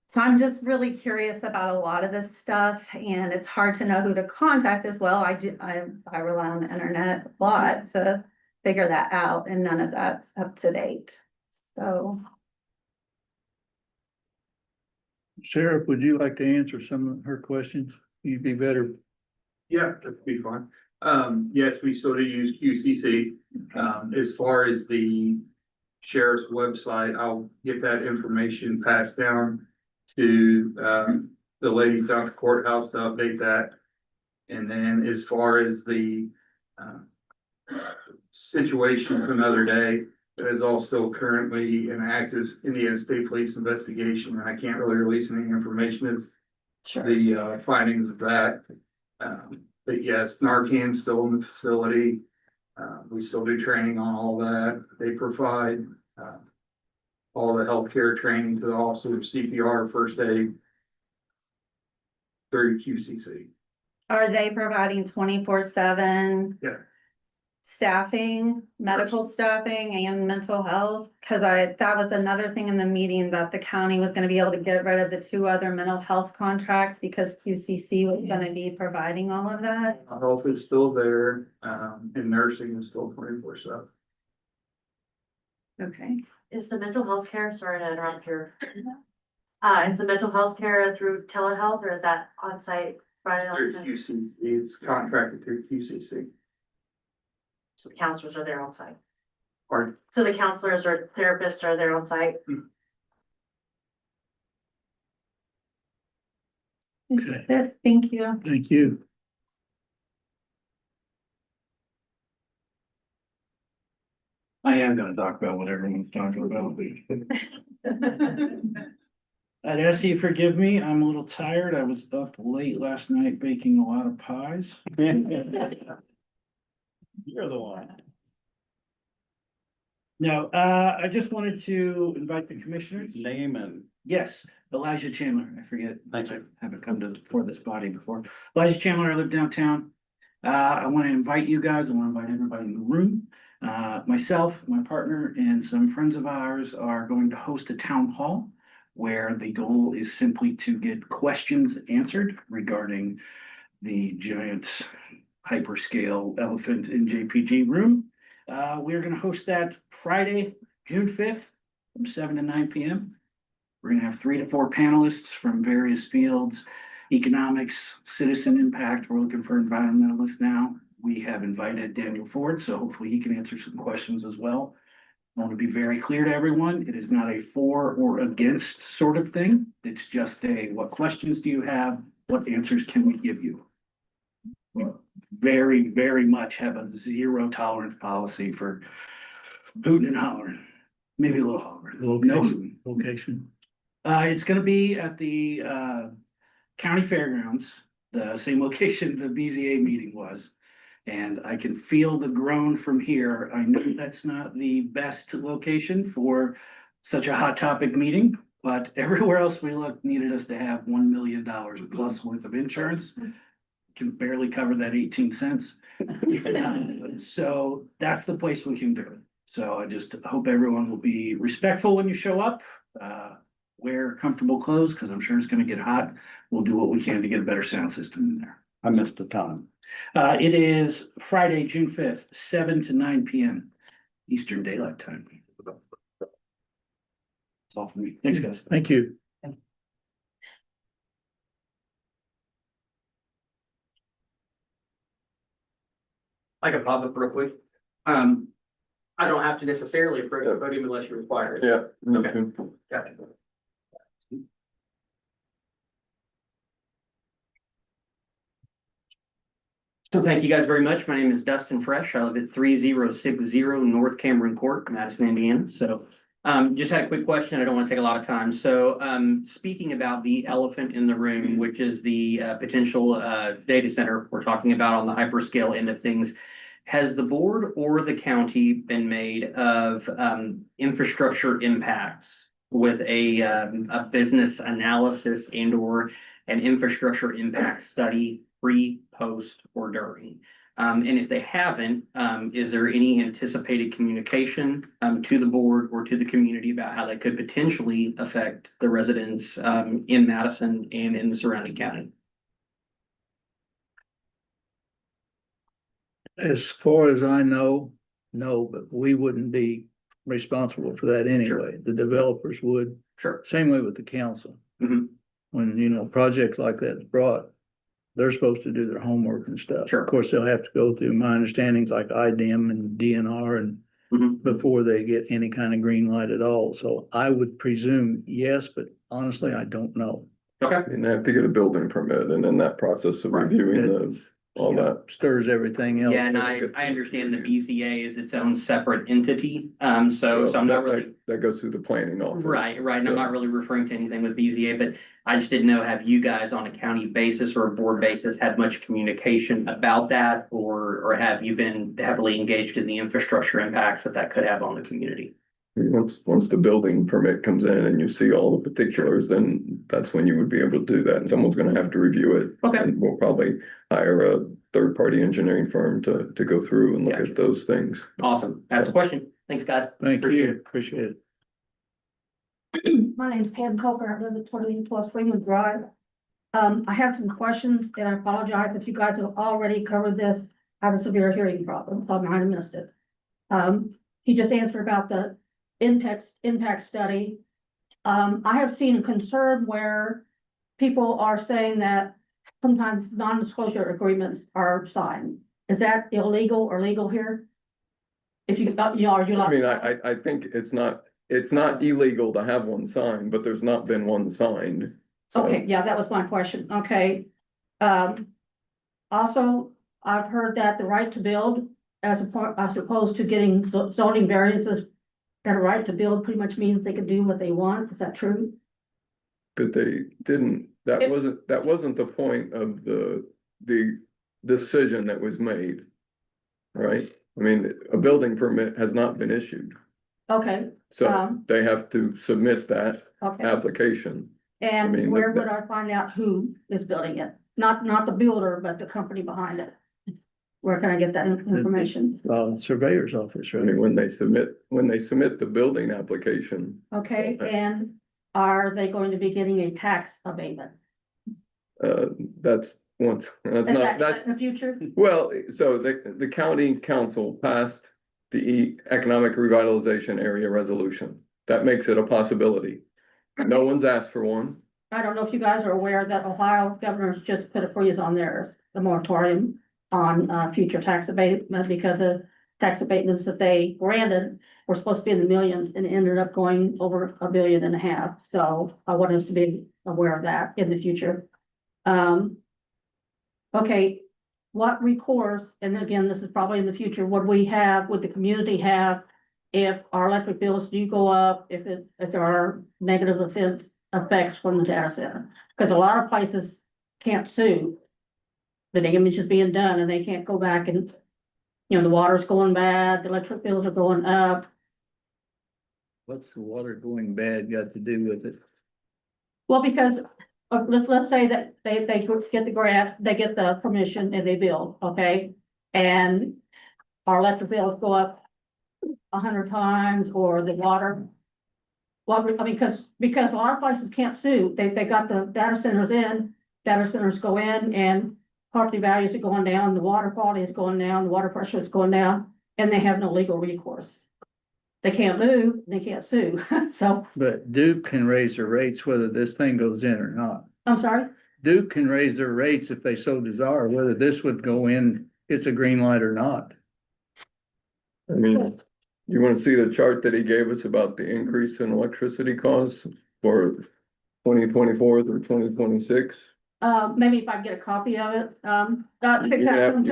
So I'm just really curious about a lot of this stuff, and it's hard to know who to contact as well. I rely on the internet a lot to figure that out, and none of that's up to date. So, Sheriff, would you like to answer some of her questions? You'd be better. Yeah, that'd be fine. Yes, we still do use QCC. As far as the sheriff's website, I'll get that information passed down to the ladies out at the courthouse to update that. And then as far as the situation from the other day, that is all still currently an active Indiana State Police investigation, and I can't really release any information as the findings of that. But yes, Narcan's still in the facility. We still do training on all that. They provide all the healthcare training to the officers, CPR, first aid through QCC. are they providing 24/7? Yeah. Staffing, medical staffing and mental health? Cause that was another thing in the meeting that the county was gonna be able to get rid of the 2 other mental health contracts because QCC was gonna be providing all of that. Health is still there, and nursing is still 24/7. Okay. Is the mental health care, sorry to interrupt here. Is the mental health care through telehealth or is that on site? It's through QCC, it's contracted through QCC. So the counselors are there on site. Pardon? So the counselors or therapists are there on site. Okay. Good, thank you. Thank you. I am gonna talk about what everyone's talking about. I'd ask you to forgive me, I'm a little tired, I was up late last night baking a lot of pies. You're the one. No, I just wanted to invite the commissioners. Name and. Yes, Elijah Chandler, I forget. Thank you. I haven't come before this body before. Elijah Chandler, I live downtown. I want to invite you guys, I want to invite everybody in the room. Myself, my partner, and some friends of ours are going to host a town hall where the goal is simply to get questions answered regarding the giant hyperscale elephant in JPG room. We're gonna host that Friday, June 5th, from 7 to 9 p.m. We're gonna have 3 to 4 panelists from various fields, economics, citizen impact. We're looking for environmentalists now. We have invited Daniel Ford, so hopefully he can answer some questions as well. I want to be very clear to everyone, it is not a for or against sort of thing. It's just a, what questions do you have? What answers can we give you? We very, very much have a zero tolerance policy for hooting and hollering, maybe a little hollering. Location. It's gonna be at the county fairgrounds, the same location the BZA meeting was. And I can feel the groan from here. I know that's not the best location for such a hot topic meeting, but everywhere else we looked needed us to have $1 million plus worth of insurance. Can barely cover that 18 cents. So that's the place we can do it. So I just hope everyone will be respectful when you show up. Wear comfortable clothes, because I'm sure it's gonna get hot. We'll do what we can to get a better sound system in there. I missed the time. It is Friday, June 5th, 7 to 9 p.m. Eastern Daylight Time. That's all for me. Thanks, guys. Thank you. I can pop up real quick. I don't have to necessarily approach the podium unless you require it. Yeah. Okay. Gotcha. So thank you guys very much. My name is Dustin Fresh. I live at 3060 North Cameron Court, Madison, Indiana. So just had a quick question. I don't want to take a lot of time. So speaking about the elephant in the room, which is the potential data center we're talking about on the hyperscale end of things, has the board or the county been made of infrastructure impacts with a business analysis and or an infrastructure impact study pre, post, or during? And if they haven't, is there any anticipated communication to the board or to the community about how that could potentially affect the residents in Madison and in the surrounding county? As far as I know, no, but we wouldn't be responsible for that anyway. The developers would. Sure. Same way with the council. Mhm. When, you know, projects like that is brought, they're supposed to do their homework and stuff. Sure. Of course, they'll have to go through my understandings like IDEM and DNR and Mhm. before they get any kind of green light at all. So I would presume yes, but honestly, I don't know. Okay. And they have to get a building permit, and in that process of reviewing all that. Stirs everything else. Yeah, and I understand the BZA is its own separate entity, so I'm not really. That goes through the planning office. Right, and I'm not really referring to anything with BZA, but I just didn't know, have you guys on a county basis or a board basis had much communication about that? Or have you been heavily engaged in the infrastructure impacts that could have on the community? Once the building permit comes in and you see all the particulars, then that's when you would be able to do that. And someone's gonna have to review it. Okay. And we'll probably hire a third-party engineering firm to go through and look Gotcha. at those things. Awesome, that's a question. Thanks, guys. Thank Appreciate you. it. Appreciate it. My name's Pam Coker. I live at 28 Freeman Drive. I have some questions and I apologize if you guys have already covered this. I have a severe hearing problem, so I might have missed it. He just answered about the impact study. I have seen a concern where people are saying that sometimes non-disclosure agreements are signed. Is that illegal or legal here? If you, are you I allowed? mean, I think it's not illegal to have one signed, but there's not been one signed. So- Okay, yeah, that was my question. Okay. Also, I've heard that the right to build as opposed to getting zoning variances, that a right to build pretty much means they can do what they want. Is that true? But they didn't, that wasn't the point of the decision that was made. Right? I mean, a building permit has not been issued, Okay, so they have to submit that okay. application. And mean, where the- would I find out who is building it? Not the builder, but the company behind it. Where can I get that information? Surveyor's office, I right? mean, when they submit the building application, Okay, and are they going to be getting a tax abatement? That's once, that's Is not, that that's, in the future? well, so the county council passed the economic revitalization area resolution. That makes it a possibility. No one's asked for one. I don't know if you guys are aware that Ohio governors just put a freeze on theirs, the moratorium on future tax abatement because of tax abatements that they granted were supposed to be in the millions and ended up going over $1.5 billion. So I want us to be aware of that in the future. Okay, what recourse, and again, this is probably in the future, would the community have if our electric bills do go up, if there are negative effects from the data center? Because a lot of places can't sue. The damage is being done and they can't go back and, the water's going bad, the electric bills are going up. What's the water going bad got to do with it? Well, because let's say that they get the grant, they get the permission and they build, okay? And our electric bills go up 100 times or the water. Well, I mean, because a lot of places can't sue. They got the data centers go in and property values are going down, the water quality is going down, the water pressure is going down, and they have no legal recourse. They can't move, they can't sue, so, But Duke can raise their rates whether this thing goes in or not. I'm sorry? Duke can raise their rates if they so desire, whether this would go in, it's a green light or not. I mean, you wanna see the chart that he gave us about the increase in electricity costs for 2024 through 2026? Maybe if I get a copy of it, You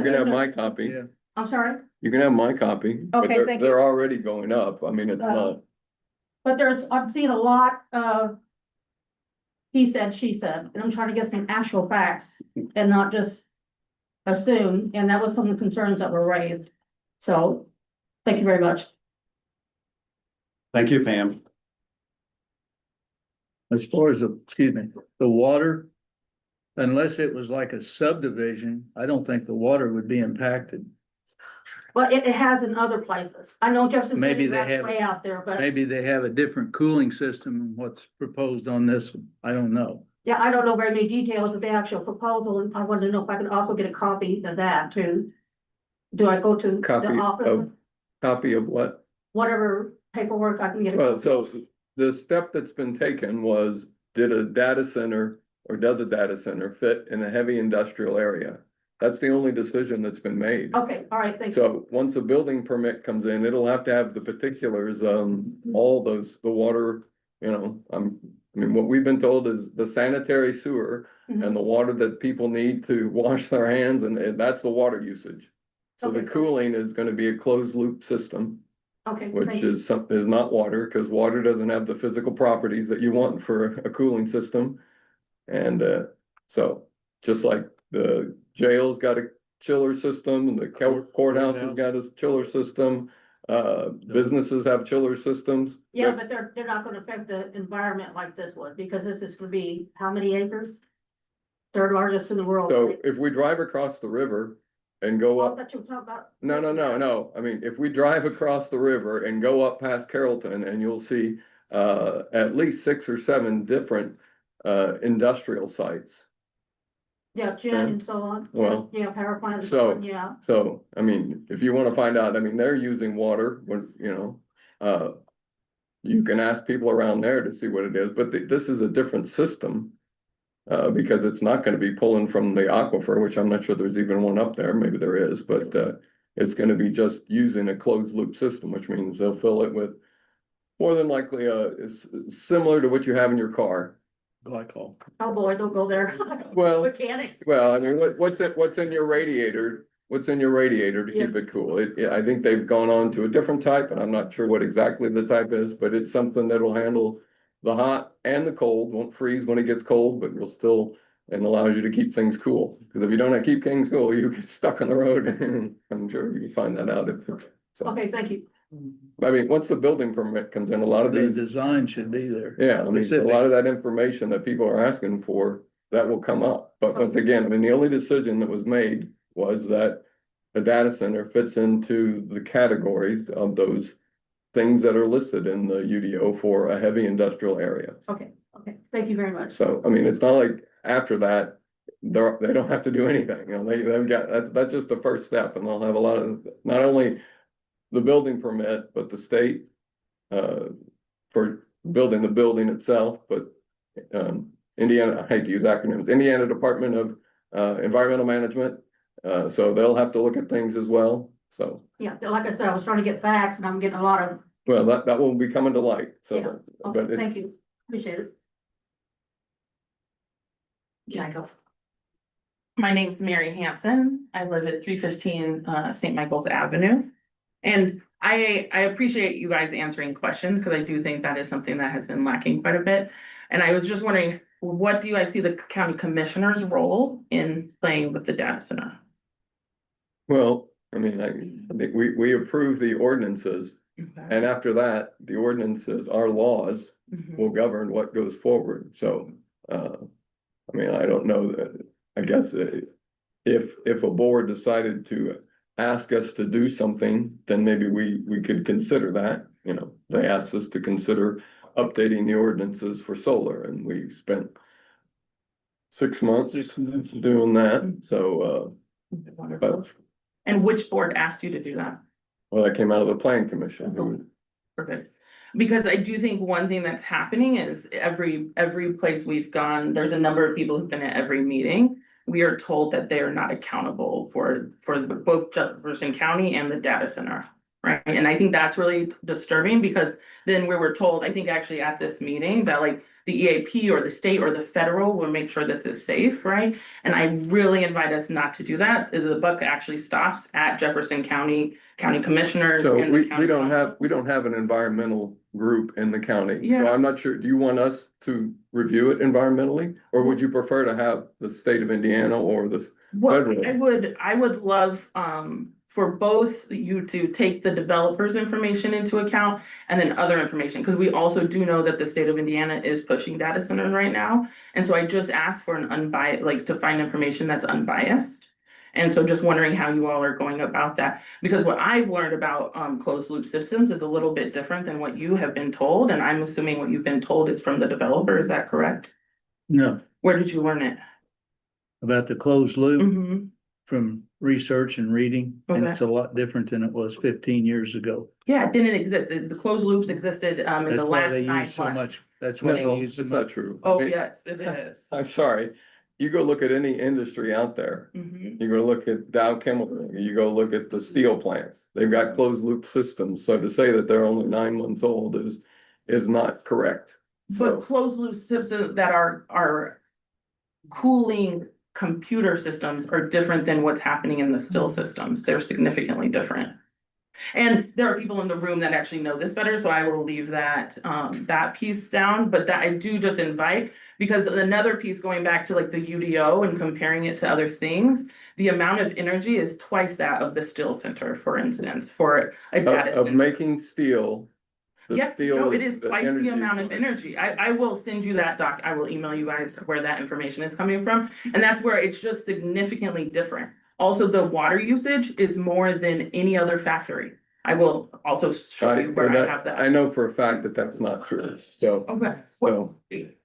can have my copy. Yeah. I'm sorry, You can have my copy. But Okay, thank you. they're already going up. I mean, it's not. but I've seen a lot of he said, she said, and I'm trying to get some actual facts and not just assume, and that was some of the concerns that were raised. So, thank you very much. Thank you, Pam. As far as the water, unless it was like a subdivision, I don't think the water would be impacted. Well, it has in other places. I know Jefferson Maybe City, they that's have- way out there, but Maybe they have a different cooling system than what's proposed on this one. I don't know. yeah, I don't know very many details of the actual proposal, and I wanted to know if I could also get a copy of that too. Do I go to the office, Copy of what? whatever paperwork I can get? Well, so the step that's been taken was, did a data center or does a data center fit in a heavy industrial area? That's the only decision that's been made. Okay, all right, thank you. So once a building permit comes in, it'll have to have the particulars, all those, the water, I mean, what we've been told is the sanitary sewer and the water that people need to wash their hands, and that's the water usage. So the Okay. cooling is gonna be a closed loop system, Okay, which thank you. is not water, because water doesn't have the physical properties that you want for a cooling system. And, so, just like the jail's got a chiller system, and the courthouse has got a chiller system, businesses have chiller systems. Yeah, but they're not gonna affect the environment like this would, because this is gonna be how many acres? Third largest in the world. So right? if we drive across the river and go Oh, up, that you were talking about. no, I mean, if we drive across the river and go up past Carrollton, and you'll see at least 6 or 7 different industrial sites. Yeah, gin and so on. Well, Yeah, power plant. and so- on, yeah. So, I mean, if you wanna find out, I mean, they're using water, when, you can ask people around there to see what it is, but this is a different system. Because it's not gonna be pulling from the aquifer, which I'm not sure there's even one up there, maybe there is, but it's gonna be just using a closed loop system, which means they'll fill it with more than likely, it's similar to what you have in your car. Glycol. Oh, boy, don't go there. Well, Mechanics. Well, I mean, what's in your radiator? What's in your radiator to keep it cool? I think they've gone on to a different type, and I'm not sure what exactly the type is, but it's something that'll handle the hot and the cold, won't freeze when it gets cold, but will still, and allows you to keep things cool. Because if you don't keep things cool, you get stuck on the road, and I'm sure you can find that out so. Okay, thank you. I mean, once the building permit comes in, a lot of The these. design should be there. Yeah, I mean, a Specific. lot of that information that people are asking for, that will come up. But once again, I mean, the only decision that was made was that a data center fits into the categories of those things that are listed in the UDO for a heavy industrial area. Okay, thank you very much. So, I mean, it's not like after that, they don't have to do anything, you know, they've got, that's just the first step, and they'll have a lot of, not only the building permit, but the state, for building the building itself, but, Indiana, I hate to use acronyms, Indiana Department of, Environmental Management, so they'll have to look at things as well, so, Yeah, like I said, I was trying to get facts and I'm getting a lot of, well, that will be coming to light, so. Yeah. But okay, it- thank you, appreciate it. Jacob. My name's Mary Hanson. I live at 315 St. Michael's Avenue. And I appreciate you guys answering questions because I do think that is something that has been lacking quite a bit. And I was just wondering, what do I see the county commissioner's role in playing with the data center? Well, I mean, I think we approve the ordinances, and after that, the ordinances, our laws Mhm. will govern what goes forward, so, I mean, I don't know that, I guess, if a board decided to ask us to do something, then maybe we could consider that, you know, they asked us to consider updating the ordinances for solar, and we spent 6 months 6 months. doing that, so, Wonderful. but, And which board asked you to do that? well, that came out of the planning commission, who, Perfect. Because I do think one thing that's happening is every place we've gone, there's a number of people who've been at every meeting. We are told that they are not accountable for both Jefferson County and the data center. Right, and I think that's really disturbing because then we were told, I think actually at this meeting, that like the EAP or the state or the federal will make sure this is safe, right? And I really invite us not to do that. The buck actually stops at Jefferson County commissioners. so and the we county don't have an environmental group in the county. So Yeah. I'm not sure, do you want us to review it environmentally? Or would you prefer to have the state of Indiana or the Well, federal? I would love, for both you to take the developer's information into account and then other information, because we also do know that the state of Indiana is pushing data centers right now. And so I just asked for an unbiased, like to find information that's unbiased. And so just wondering how you all are going about that, because what I've learned about, closed loop systems is a little bit different than what you have been told. And I'm assuming what you've been told is from the developer, is that correct? No, Where did you learn it? about the closed loop Mhm. from research and reading, and Okay. it's a lot different than it was 15 years ago. Yeah, it didn't exist. The closed loops existed, in That's the why last they 9 use so months. much, that's why they No, use. it's not true. Oh, I mean, yes, it is. I'm sorry, you go look at any industry out there, Mhm. you go look at Dow Chemical, you go look at the steel plants, they've got closed loop systems, so to say that they're only 9 months old is not correct. But So, closed loop systems that are cooling computer systems are different than what's happening in the still systems. They're significantly different. And there are people in the room that actually know this better, so I will leave that, that piece down, but that I do just invite. Because another piece going back to like the UDO and comparing it to other things, the amount of energy is twice that of the still center, for instance, for a data of center. making steel. The Yeah, steel. no, it is twice the energy- amount of energy. I will send you that doc. I will email you guys where that information is coming from. And that's where it's just significantly different. Also, the water usage is more than any other factory. I will also show you where I have I that. know for a fact that that's not true, so, Okay. so,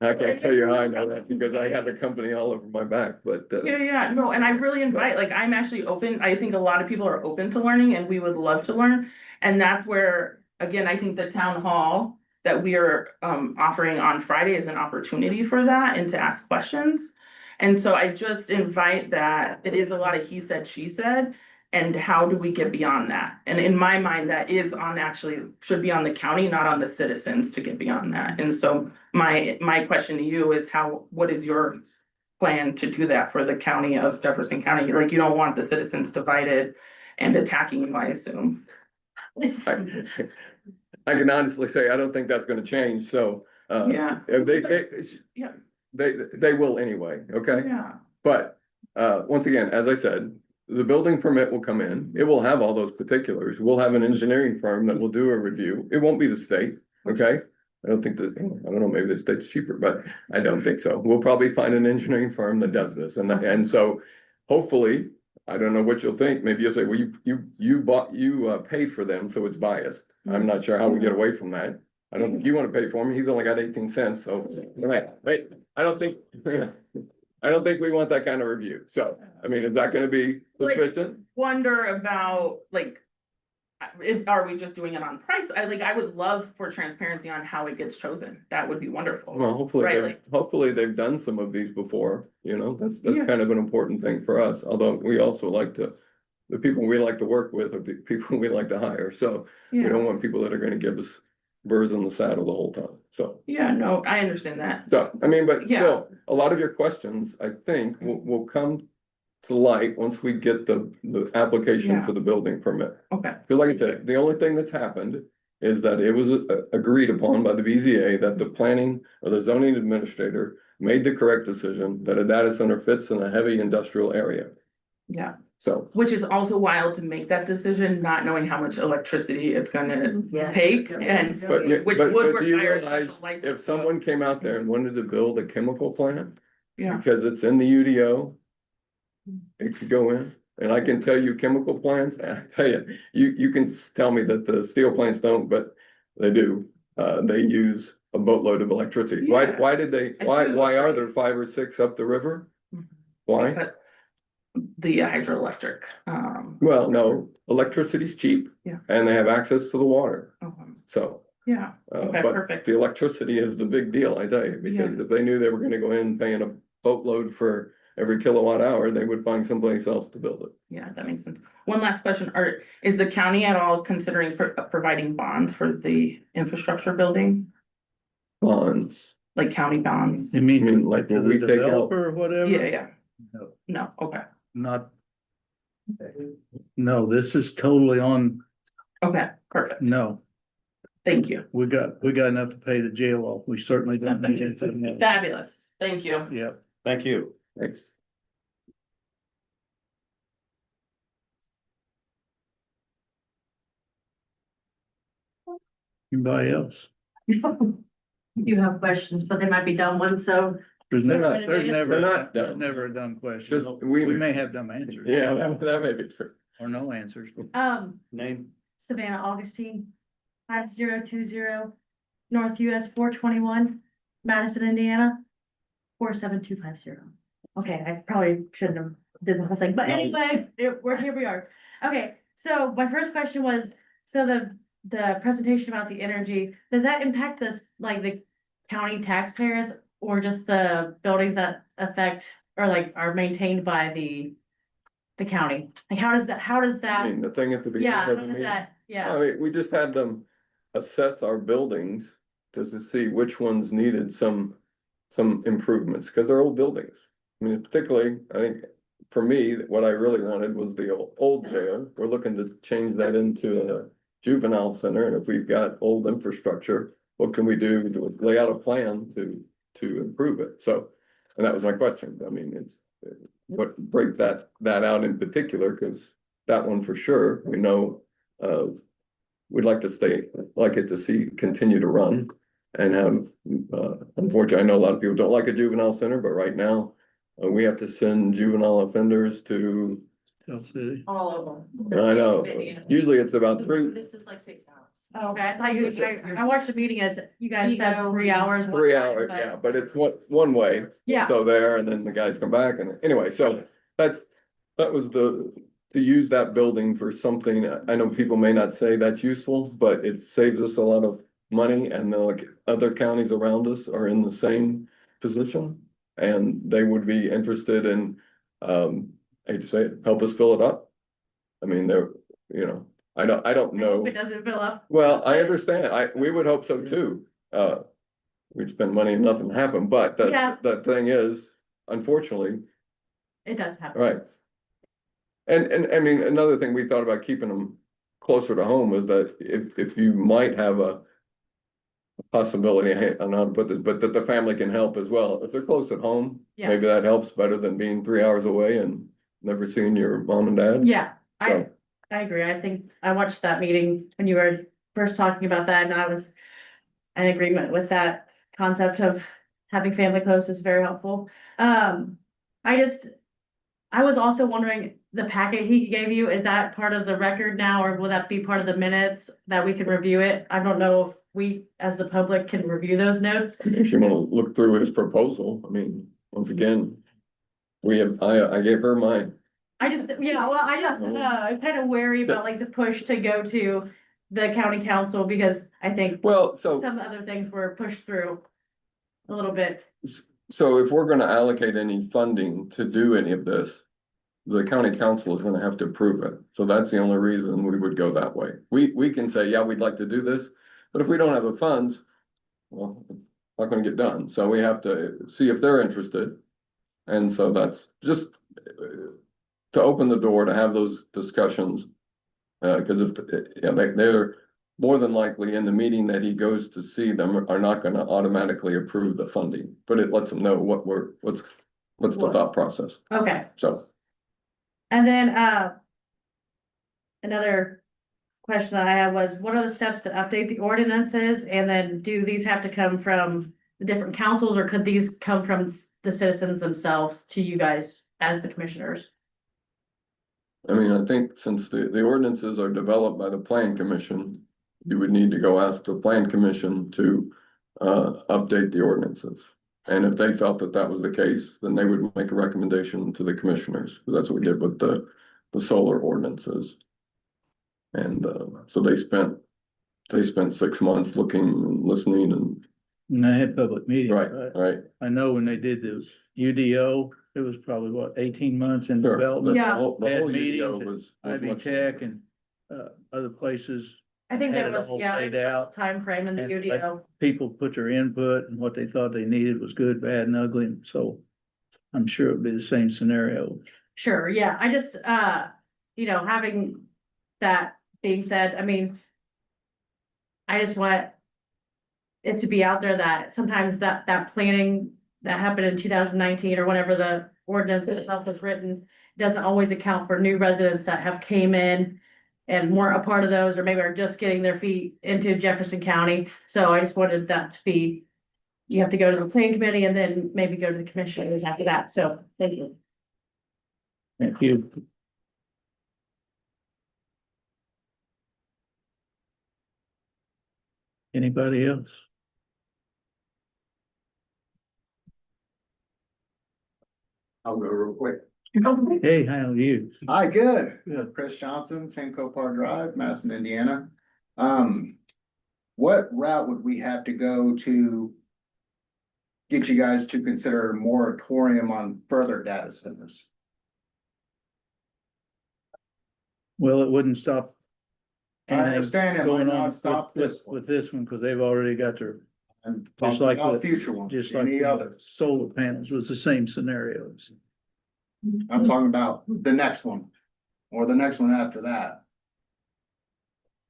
I can't tell you how I know that, because I have the company all over my back, but, Yeah, no, and I really invite, like, I'm actually open. I think a lot of people are open to learning and we would love to learn. And that's where, again, I think the town hall that we are offering on Friday is an opportunity for that and to ask questions. And so I just invite that. It is a lot of he said, she said. And how do we get beyond that? And in my mind, that is on actually, should be on the county, not on the citizens to get beyond that. And so my question to you is what is your plan to do that for the county of Jefferson County? Like, you don't want the citizens divided and attacking you, I assume. I can honestly say, I don't think that's gonna change, so, Yeah. if Yeah. they will anyway, okay? Yeah. But, once again, as I said, the building permit will come in, it will have all those particulars, we'll have an engineering firm that will do a review, it won't be the state, okay? I don't think that, I don't know, maybe the state's cheaper, but I don't think so, we'll probably find an engineering firm that does this, and so hopefully, I don't know what you'll think. Maybe you'll say, well, you paid for them, so it's biased. I'm not sure how we get away from that. I don't think you wanna pay for him. He's only got 18 cents, so, wait, I don't think, I don't think we want that kind of review. So, I mean, is that gonna be Like- sufficient? Wonder about, like, are we just doing it on price? I would love for transparency on how it gets chosen. That would be wonderful. Well, Right, like- hopefully they've done some of these before, you know, that's Yeah. kind of an important thing for us, although we also like to. The people we like to work with are the people we like to hire, so we Yeah, don't want people that are gonna give us birds in the saddle the whole time, so. yeah, no, I understand that. So, I mean, but Yeah. still, a lot of your questions, I think, will come to light once we get the application Yeah. for the building permit. Okay, Cause like I said, the only thing that's happened is that it was agreed upon by the BZA that the planning or the zoning administrator made the correct decision that a data center fits in a heavy industrial area. yeah, So, which is also wild to make that decision, not knowing how much electricity it's gonna Yeah. take and. but you, Which but would do you require a realize special license. if someone came out there and wanted to build a chemical plant? Yeah. Because it's in the UDO. It could go in, and I can tell you chemical plants, I tell you can tell me that the steel plants don't, but they do. They use a boatload of electricity. Yeah. Why did they, I why do are agree. there 5 or 6 up the river? Mhm. Why? But the hydroelectric, Well, no, electricity's cheap. Yeah. And they have access to the water, so. yeah, okay, But perfect. the electricity is the big deal, I tell you, because if they knew they were gonna go in paying a boatload for every kilowatt hour, they would find someplace else to build it. Yeah, that makes sense. One last question, is the county at all considering providing bonds for the infrastructure building, Bonds, like county bonds? You I mean mean, like to when the we take out, developer or whatever? Yeah, No, no, okay, not. No, this is totally on, okay, perfect, no, thank you. we got enough to pay the jail off. We certainly don't need anything else. Fabulous, thank you. Yeah. Thank you. thanks. Anybody else? You have questions, but they might be dumb ones, so There's They're never, not- there's never, they're not there's dumb. never a dumb question. Just, We may have dumb answers. yeah, that may be true. Or no answers. Name? Savannah Augustine, 5020 North US 421, Madison, Indiana, 47250. Okay, I probably shouldn't have did the whole thing, but No. anyway, here we are. Okay, so my first question was, so the presentation about the energy, does that impact this, like the county taxpayers or just the buildings that affect or like are maintained by the county? Like, how does I that, mean, the thing at the beginning yeah, of how the does meeting. that, yeah. I mean, we just had them assess our buildings just to see which ones needed some improvements, because they're old buildings. I mean, particularly, I think, for me, what I really wanted was the old jail. We're looking to change that into a juvenile center, and if we've got old infrastructure, what can we do to lay out a plan to improve it? So, and that was my question. I mean, it's what break that out in particular, because that one for sure, we know, we'd like it to see continue to run and have, unfortunately, I know a lot of people don't like a juvenile center, but right now, we have to send juvenile offenders to, Tell City. all of them. I know, usually it's about 3 This is like 6 hours. Oh, okay, I thought I watched the meeting as you guys said 3 hours. one 3 time, hours, but- yeah, but it's one way. Yeah. So there, and then the guys come back, and anyway, so that was to use that building for something. I know people may not say that's useful, but it saves us a lot of money, and like other counties around us are in the same position. And they would be interested in, I hate to say it, help us fill it up. I mean, they're, I don't I hope know. it doesn't fill up. Well, I understand. We would hope so too. We'd spend money and nothing happened, but Yeah. the thing is, unfortunately, It does happen. right. And I mean, another thing we thought about keeping them closer to home was that if you might have a possibility, I don't know how to put this, but that the family can help as well. If they're close at home, Yeah. maybe that helps better than being 3 hours away and never seeing your mom and dad. Yeah, So, I agree. I think I watched that meeting when you were first talking about that and I was in agreement with that concept of having family close is very helpful. I was also wondering, the packet he gave you, is that part of the record now, or will that be part of the minutes that we can review it? I don't know if we, as the public, can review those notes. If you wanna look through his proposal, I mean, once again, I gave her mine. I just, I'm kind of wary about like the push to go to the county council, because I think Well, so. some other things were pushed through a little bit. So if we're gonna allocate any funding to do any of this, the county council is gonna have to approve it. So that's the only reason we would go that way. We can say, yeah, we'd like to do this, but if we don't have the funds, well, it's not gonna get done. So we have to see if they're interested. And so that's just to open the door to have those discussions. Cause if, yeah, they're more than likely in the meeting that he goes to see them are not gonna automatically approve the funding, but it lets them know what's the thought process, Okay, so. and then, another question that I had was, what are the steps to update the ordinances? And then do these have to come from the different councils, or could these come from the citizens themselves to you guys as the commissioners? I mean, I think since the ordinances are developed by the plan commission, you would need to go ask the plan commission to update the ordinances. And if they felt that that was the case, then they would make a recommendation to the commissioners, because that's what we did with the solar ordinances. And so they spent 6 months looking and listening And I had public meetings. right. I know when they did the UDO, it was probably what, 18 months in Sure. development. Yeah. The whole Had UDO meetings was Ivy much Tech and other places. I think Had there it was, all yeah, laid there's a out. time frame in the And UDO. People put their input and what they thought they needed was good, bad and ugly. And so I'm sure it'd be the same scenario. Sure, yeah, I just, having that being said, I mean, I just want it to be out there that sometimes that planning that happened in 2019 or whenever the ordinance itself was written doesn't always account for new residents that have came in and weren't a part of those, or maybe are just getting their feet into Jefferson County. So I just wanted that to be, you have to go to the planning committee and then maybe go to the commissioners after that. So thank you. Thank you. Anybody else? I'll go real quick. Hey, how are you? Hi, good. Good. Chris Johnson, San Copar Drive, Madison, Indiana. What route would we have to go to get you guys to consider a moratorium on further data centers? Well, it wouldn't stop. I understand it might going on not stop with- this one. With this one, because they've already got their, I'm just talking like about the- future ones, just like any the others. solar panels was the same scenarios. I'm talking about the next one or the next one after that.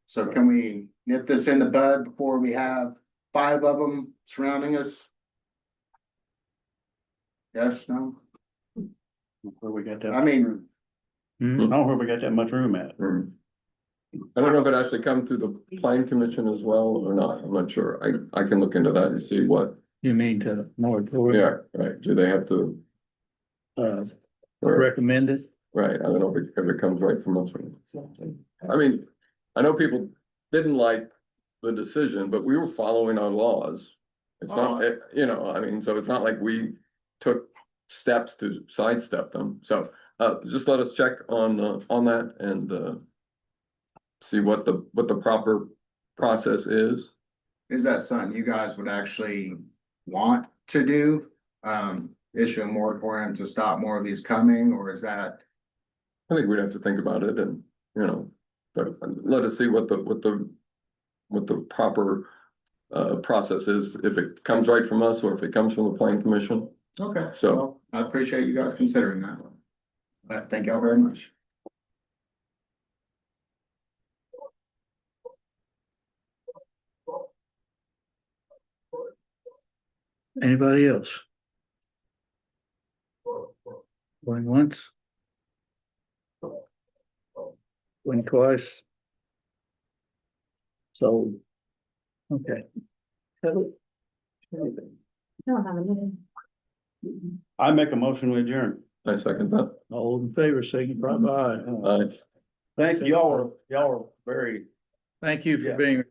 So can we nip this in the bud before we have 5 of them surrounding us? Yes, no? Where we got that. I mean, I don't know where we got that much room at. I don't know if it actually come through the plan commission as well or not. I'm not sure. I can look into that and see what, You mean to moratorium? yeah, right. Do they have to? Or- Recommend it? Right, I don't know if it comes right from us. I mean, I know people didn't like the decision, but we were following our laws. It's not, I mean, so it's not like we took steps to sidestep them, so, just let us check on that and, see what the proper process is. is that something you guys would actually want to do? Issue a moratorium to stop more of these coming, or is that? I think we'd have to think about it and, but let us see what the proper process is, if it comes right from us or if it comes from the plan commission. Okay. So- Well, I appreciate you guys considering that. Thank y'all very much. Anybody else? Going once? Going twice? So. Okay. No, I haven't. I make a motion to adjourn. I second that. All in favor, signify by aye. Aye. Thank you, y'all are very Thank you for Yeah. being